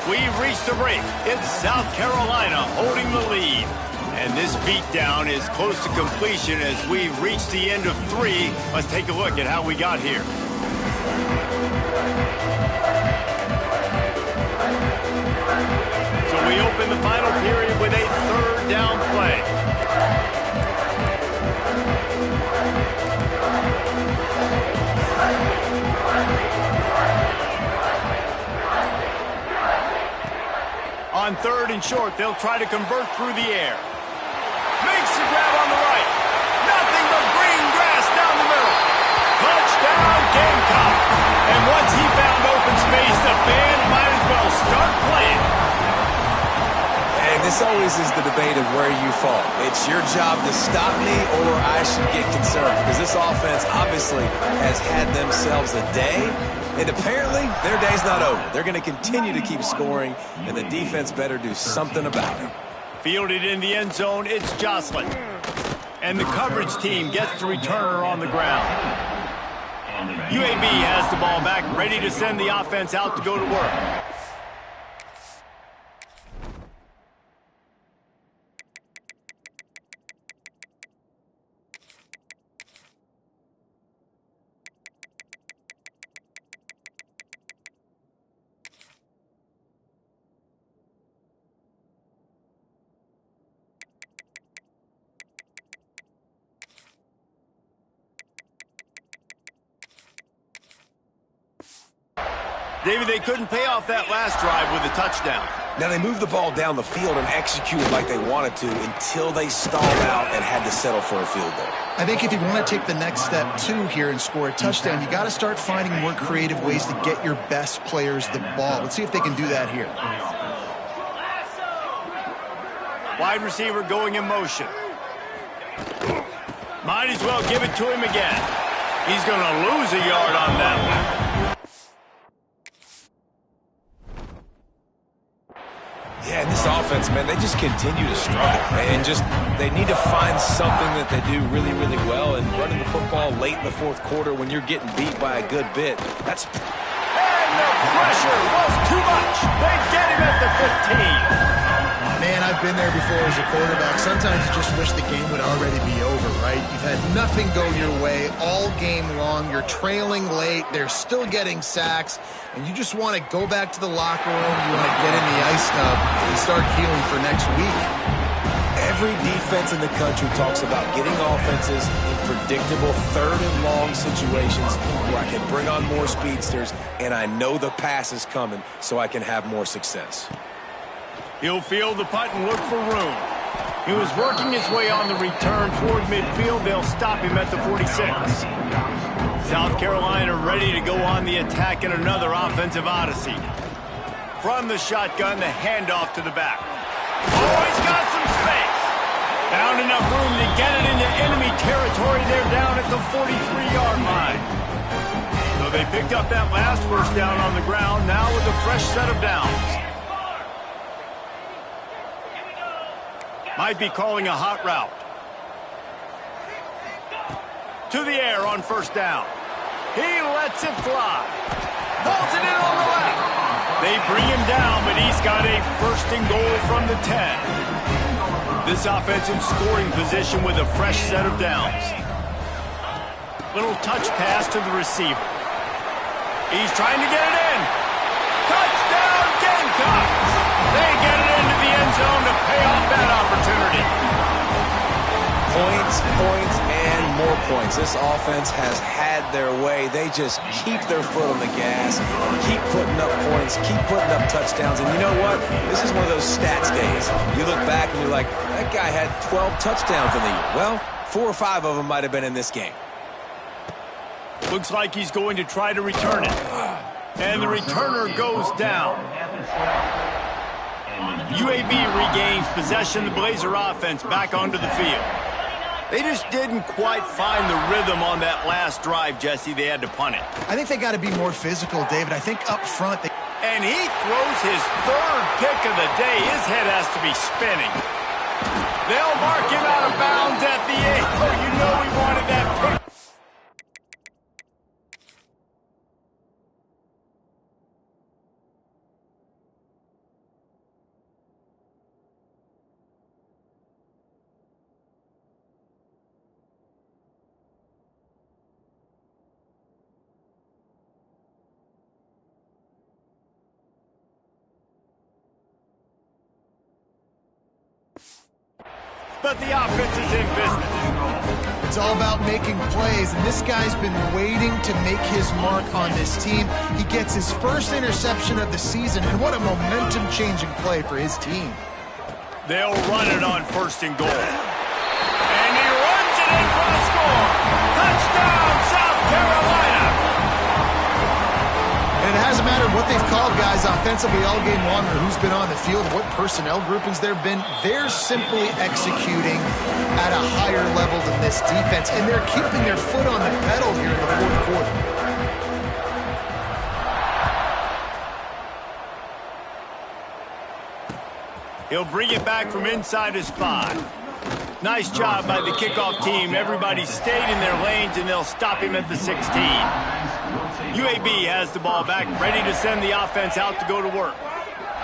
We've reached the break. It's South Carolina holding the lead. And this beatdown is close to completion as we've reached the end of 3. Let's take a look at how we got here. So we open the final period with a third down play. On third and short, they'll try to convert through the air. Makes the grab on the right. Nothing but green grass down the middle. Touchdown, Gamecock. And once he found open space, the band might as well start playing. And this always is the debate of where you fall. It's your job to stop me or I should get concerned because this offense obviously has had themselves a day. And apparently, their day's not over. They're going to continue to keep scoring, and the defense better do something about it. Fielded in the end zone, it's Jocelyn. And the coverage team gets the returner on the ground. UAB has the ball back, ready to send the offense out to go to work. David, they couldn't pay off that last drive with a touchdown. Now, they moved the ball down the field and executed like they wanted to until they stalled out and had to settle for a field goal. I think if you want to take the next step, too, here and score a touchdown, you got to start finding more creative ways to get your best players the ball. Let's see if they can do that here. Wide receiver going in motion. Might as well give it to him again. He's going to lose a yard on that one. Yeah, and this offense, man, they just continue to struggle. And they need to find something that they do really, really well. And running the football late in the fourth quarter when you're getting beat by a good bit, that's... And the pressure was too much. They get him at the 15. Man, I've been there before as a quarterback. Sometimes you just wish the game would already be over, right? You've had nothing go your way all game long. You're trailing late. They're still getting sacks. And you just want to go back to the locker room. You want to get in the ice tub and start healing for next week. Every defense in the country talks about getting offenses in predictable third and long situations where I can bring on more speedsters and I know the pass is coming so I can have more success. He'll field the punt and look for room. He was working his way on the return toward midfield. They'll stop him at the 46. South Carolina ready to go on the attack in another offensive odyssey. From the shotgun, the handoff to the back. Oh, he's got some space. Found enough room to get it into enemy territory. They're down at the 43-yard line. So they picked up that last first down on the ground, now with a fresh set of downs. Might be calling a hot route. To the air on first down. He lets it fly. Pulls it in on the left. They bring him down, but he's got a first and goal from the 10. This offensive scoring position with a fresh set of downs. Little touch pass to the receiver. He's trying to get it in. Touchdown, Gamecocks! They get it into the end zone to pay off that opportunity. Points, points, and more points. This offense has had their way. They just keep their foot on the gas, keep putting up points, keep putting up touchdowns. And you know what? This is one of those stats days. You look back and you're like, that guy had 12 touchdowns in the year. Well, 4 or 5 of them might have been in this game. Looks like he's going to try to return it. And the returner goes down. UAB regains possession of the Blazer offense back onto the field. They just didn't quite find the rhythm on that last drive, Jesse. They had to punt it. I think they got to be more physical, David. I think up front they... And he throws his third pick of the day. His head has to be spinning. They'll mark him out of bounds at the 8. Oh, you know he wanted that pick. But the offense is in business. It's all about making plays, and this guy's been waiting to make his mark on this team. He gets his first interception of the season, and what a momentum-changing play for his team. They'll run it on 1st and goal. And he runs it in for the score. Touchdown, South Carolina. And it hasn't mattered what they've called guys offensively all game long or who's been on the field, what personnel groupings there have been. They're simply executing at a higher level than this defense, and they're keeping their foot on the pedal here in the 4th quarter. He'll bring it back from inside his 5. Nice job by the kickoff team. Everybody stayed in their lanes, and they'll stop him at the 16. UAB has the ball back, ready to send the offense out to go to work.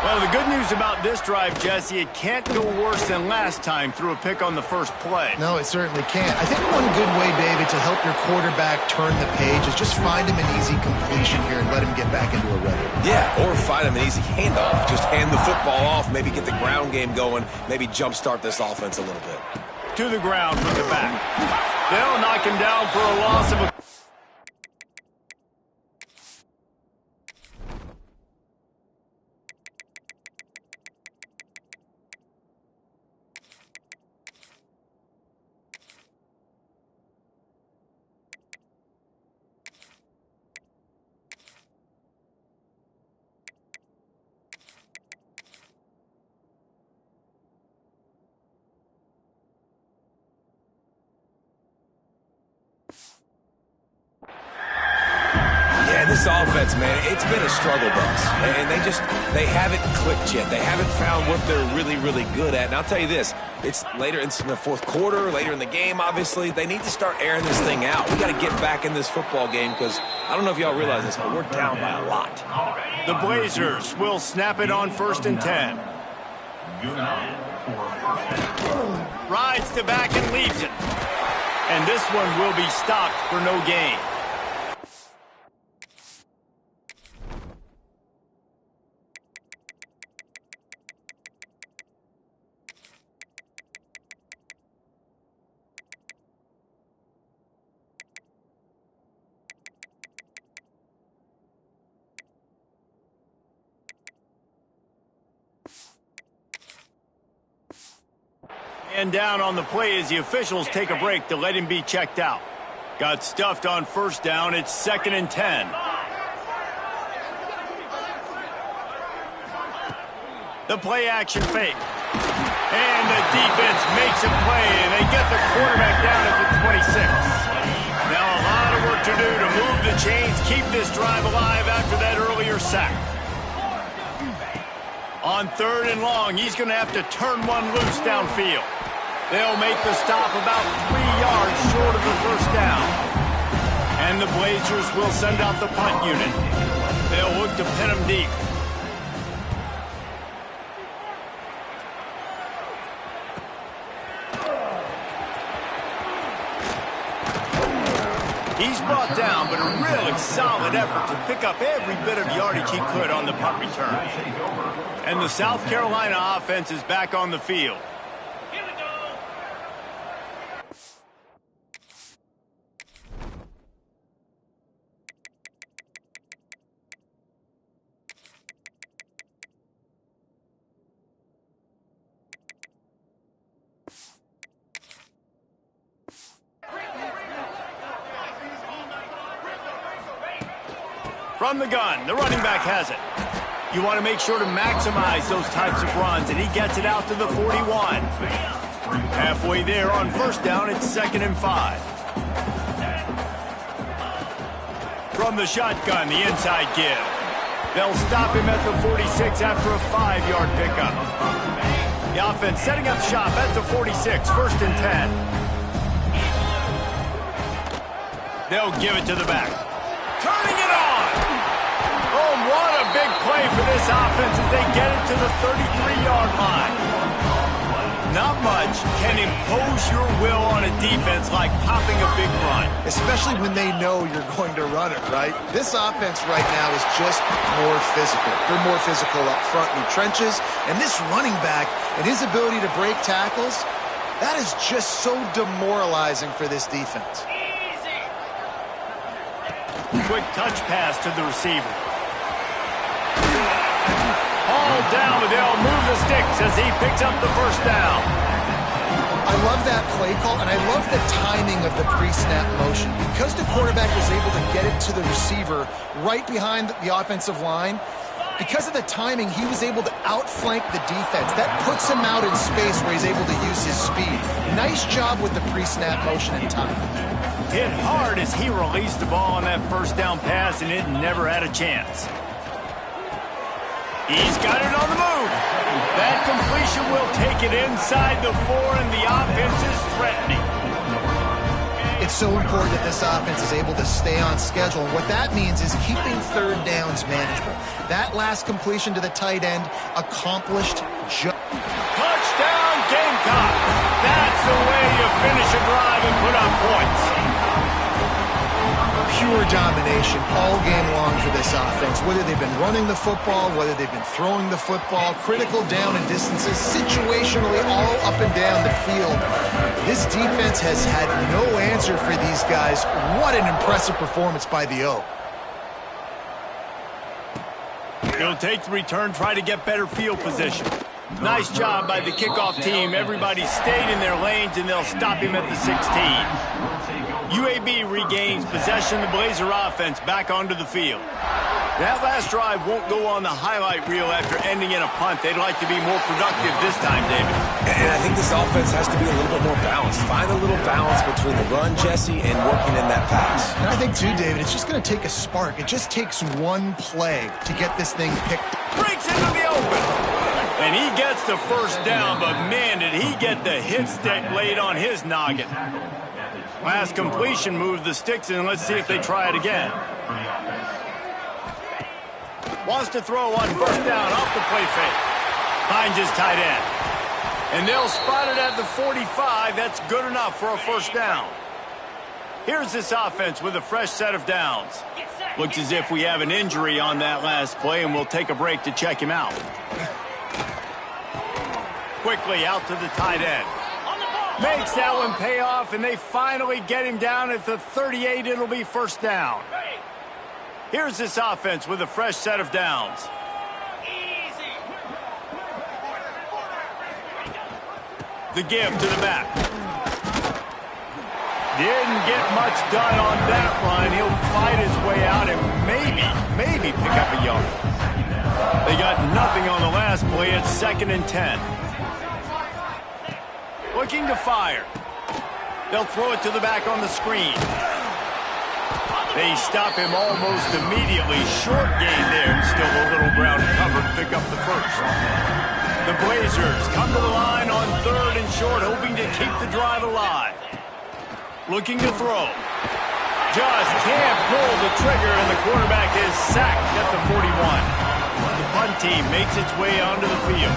Well, the good news about this drive, Jesse, it can't go worse than last time through a pick on the first play. No, it certainly can't. I think one good way, David, to help your quarterback turn the page is just find him an easy completion here and let him get back into a rhythm. Yeah, or find him an easy handoff. Just hand the football off, maybe get the ground game going, maybe jumpstart this offense a little bit. To the ground from the back. They'll knock him down for a loss of a... This offense, man, it's been a struggle bus. And they haven't clicked yet. They haven't found what they're really, really good at. And I'll tell you this, it's later in the 4th quarter, later in the game, obviously. They need to start airing this thing out. We got to get back in this football game because I don't know if y'all realize this, but we're down by a lot. The Blazers will snap it on 1st and 10. Rides to back and leaves it. And this one will be stopped for no gain. And down on the play as the officials take a break to let him be checked out. Got stuffed on 1st down. It's 2nd and 10. The play action fake. And the defense makes a play, and they get the quarterback down at the 26. Now a lot of work to do to move the chains, keep this drive alive after that earlier sack. On 3rd and long, he's going to have to turn one loose downfield. They'll make the stop about 3 yards short of the 1st down. And the Blazers will send out the punt unit. They'll look to pin him deep. He's brought down, but a really solid effort to pick up every bit of yardage he could on the punt return. And the South Carolina offense is back on the field. From the gun, the running back has it. You want to make sure to maximize those types of runs, and he gets it out to the 41. Halfway there on first down, it's 2nd and 5. From the shotgun, the inside give. They'll stop him at the 46 after a 5-yard pickup. The offense setting up shop at the 46, 1st and 10. They'll give it to the back. Turning it on! Oh, what a big play for this offense as they get it to the 33-yard line. Not much can impose your will on a defense like popping a big run. Especially when they know you're going to run it, right? This offense right now is just more physical. They're more physical up front in the trenches. And this running back and his ability to break tackles, that is just so demoralizing for this defense. Quick touch pass to the receiver. All down, but they'll move the sticks as he picks up the 1st down. I love that play call, and I love the timing of the pre-snap motion. Because the quarterback was able to get it to the receiver right behind the offensive line, because of the timing, he was able to outflank the defense. That puts him out in space where he's able to use his speed. Nice job with the pre-snap motion and timing. Hit hard as he released the ball on that 1st down pass, and it never had a chance. He's got it on the move. That completion will take it inside the 4, and the offense is threatening. It's so important that this offense is able to stay on schedule. And what that means is keeping 3rd downs manageable. That last completion to the tight end accomplished Touchdown, Gamecock. That's the way you finish a drive and put up points. Pure domination all game long for this offense. Whether they've been running the football, whether they've been throwing the football, critical down and distances, situationally all up and down the field. This defense has had no answer for these guys. What an impressive performance by the O. He'll take the return, try to get better field position. Nice job by the kickoff team. Everybody stayed in their lanes, and they'll stop him at the 16. UAB regains possession of the Blazer offense back onto the field. That last drive won't go on the highlight reel after ending in a punt. They'd like to be more productive this time, David. And I think this offense has to be a little bit more balanced. Find a little balance between the run, Jesse, and working in that pass. And I think, too, David, it's just going to take a spark. It just takes one play to get this thing picked. Breaks into the open. And he gets the 1st down, but man, did he get the hit stick laid on his noggin. Last completion moved the sticks, and let's see if they try it again. Wants to throw on 1st down off the play fake. Finds his tight end. And they'll spot it at the 45. That's good enough for a 1st down. Here's this offense with a fresh set of downs. Looks as if we have an injury on that last play, and we'll take a break to check him out. Quickly out to the tight end. Makes that one pay off, and they finally get him down at the 38. It'll be 1st down. Here's this offense with a fresh set of downs. The give to the back. Didn't get much done on that run. He'll fight his way out and maybe pick up a yard. They got nothing on the last play. It's 2nd and 10. Looking to fire. They'll throw it to the back on the screen. They stop him almost immediately. Short gain there. Still a little ground covered. Pick up the 1st. The Blazers come to the line on 3rd and short, hoping to keep the drive alive. Looking to throw. Just can't pull the trigger, and the quarterback is sacked at the 41. The punt team makes its way onto the field.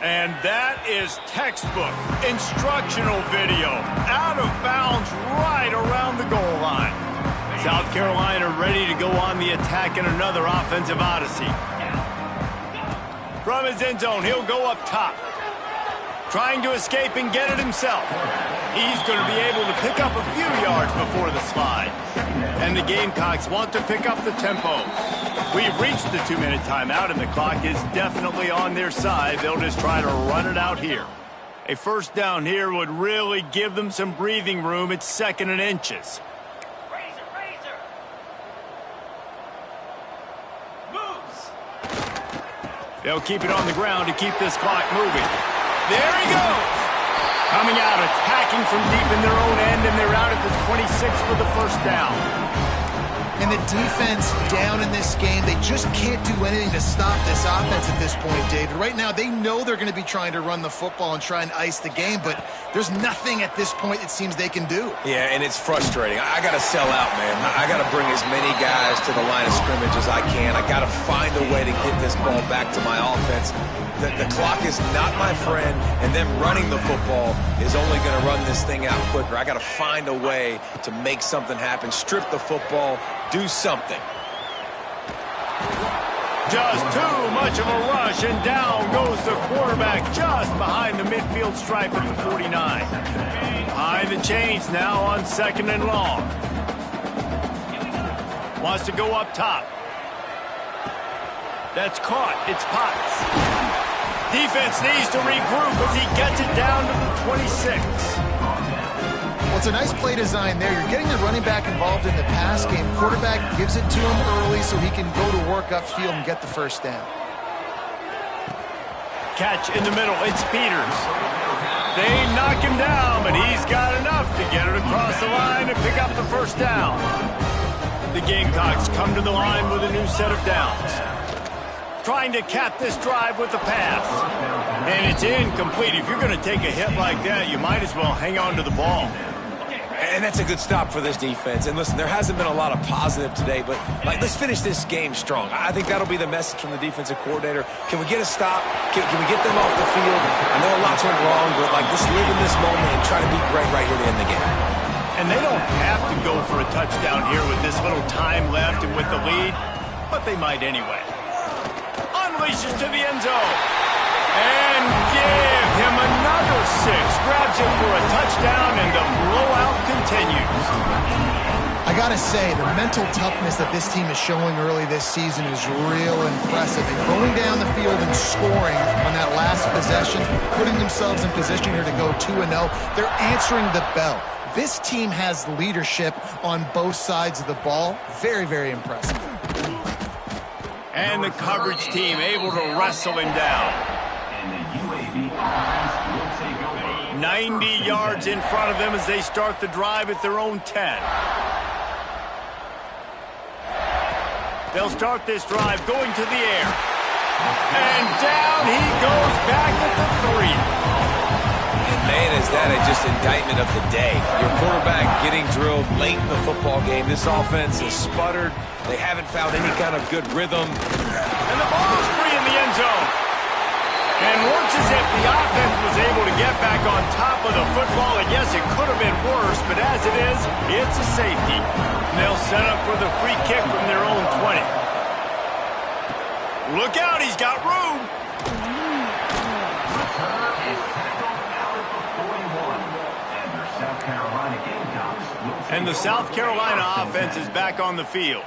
And that is textbook instructional video. Out of bounds right around the goal line. South Carolina ready to go on the attack in another offensive odyssey. From his end zone, he'll go up top. Trying to escape and get it himself. He's going to be able to pick up a few yards before the slide. And the Gamecocks want to pick up the tempo. We've reached the 2-minute timeout, and the clock is definitely on their side. They'll just try to run it out here. A first down here would really give them some breathing room. It's 2nd and inches. Razor. Moves. They'll keep it on the ground to keep this clock moving. There he goes. Coming out, attacking from deep in their own end, and they're out at the 26 for the first down. And the defense down in this game, they just can't do anything to stop this offense at this point, David. Right now, they know they're going to be trying to run the football and try and ice the game, but there's nothing at this point it seems they can do. Yeah, and it's frustrating. I got to sell out, man. I got to bring as many guys to the line of scrimmage as I can. I got to find a way to get this ball back to my offense. The clock is not my friend, and them running the football is only going to run this thing out quicker. I got to find a way to make something happen, strip the football, do something. Just too much of a rush, and down goes the quarterback just behind the midfield stripe at the 49. Behind the chains now on 2nd and long. Wants to go up top. That's caught. It's Potts. Defense needs to regroup as he gets it down to the 26. Well, it's a nice play design there. You're getting the running back involved in the pass game. Quarterback gives it to him early so he can go to work upfield and get the first down. Catch in the middle. It's Peters. They knock him down, but he's got enough to get it across the line and pick up the first down. The Gamecocks come to the line with a new set of downs. Trying to cap this drive with the pass. And it's incomplete. If you're going to take a hit like that, you might as well hang on to the ball. And that's a good stop for this defense. And listen, there hasn't been a lot of positive today, but let's finish this game strong. I think that'll be the message from the defensive coordinator. Can we get a stop? Can we get them off the field? I know a lot's went wrong, but just live in this moment and try to be great right here to end the game. And they don't have to go for a touchdown here with this little time left and with the lead, but they might anyway. Unleashes to the end zone. And give him another 6. Grabs it for a touchdown, and the blowout continues. I got to say, the mental toughness that this team is showing early this season is real impressive. And going down the field and scoring on that last possession, putting themselves in position here to go 2-0, they're answering the bell. This team has leadership on both sides of the ball. Very, very impressive. And the coverage team able to wrestle him down. And the UAB offense will take over. 90 yards in front of them as they start the drive at their own 10. They'll start this drive going to the air. And down he goes back at the 3. And man, is that just indictment of the day. Your quarterback getting drilled late in the football game. This offense has sputtered. They haven't found any kind of good rhythm. And the ball's free in the end zone. And looks as if the offense was able to get back on top of the football. And yes, it could have been worse, but as it is, it's a safety. And they'll set up for the free kick from their own 20. Look out, he's got room. And the South Carolina offense is back on the field.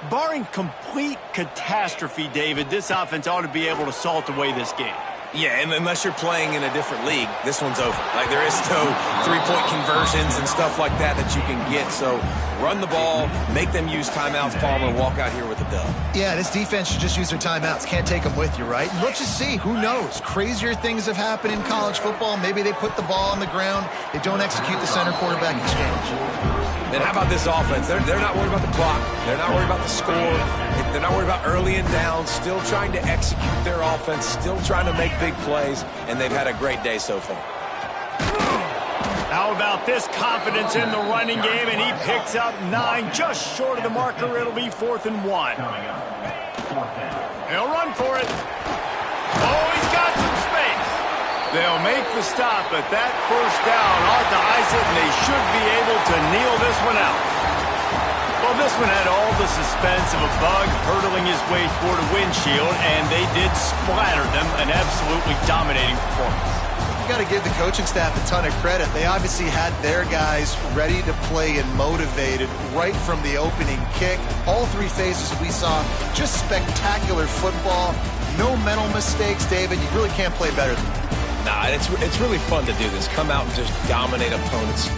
Barring complete catastrophe, David, this offense ought to be able to salt away this game. Yeah, and unless you're playing in a different league, this one's over. There is no three-point conversions and stuff like that you can get. So run the ball, make them use timeouts, Palmer, and walk out here with a dub. Yeah, this defense should just use their timeouts. Can't take them with you, right? Let's just see. Who knows? Crazier things have happened in college football. Maybe they put the ball on the ground. They don't execute the center quarterback exchange. And how about this offense? They're not worried about the clock. They're not worried about the score. They're not worried about early and down. Still trying to execute their offense. Still trying to make big plays. And they've had a great day so far. How about this confidence in the running game? And he picks up 9, just short of the marker. It'll be 4th and 1. He'll run for it. Oh, he's got some space. They'll make the stop, but that first down ought to ice it, and they should be able to kneel this one out. Well, this one had all the suspense of a bug hurtling his way toward a windshield, and they did splatter them. An absolutely dominating performance. You got to give the coaching staff a ton of credit. They obviously had their guys ready to play and motivated right from the opening kick. All 3 phases we saw, just spectacular football. No mental mistakes, David. You really can't play better than that. Nah, it's really fun to do this. Come out and just dominate opponents.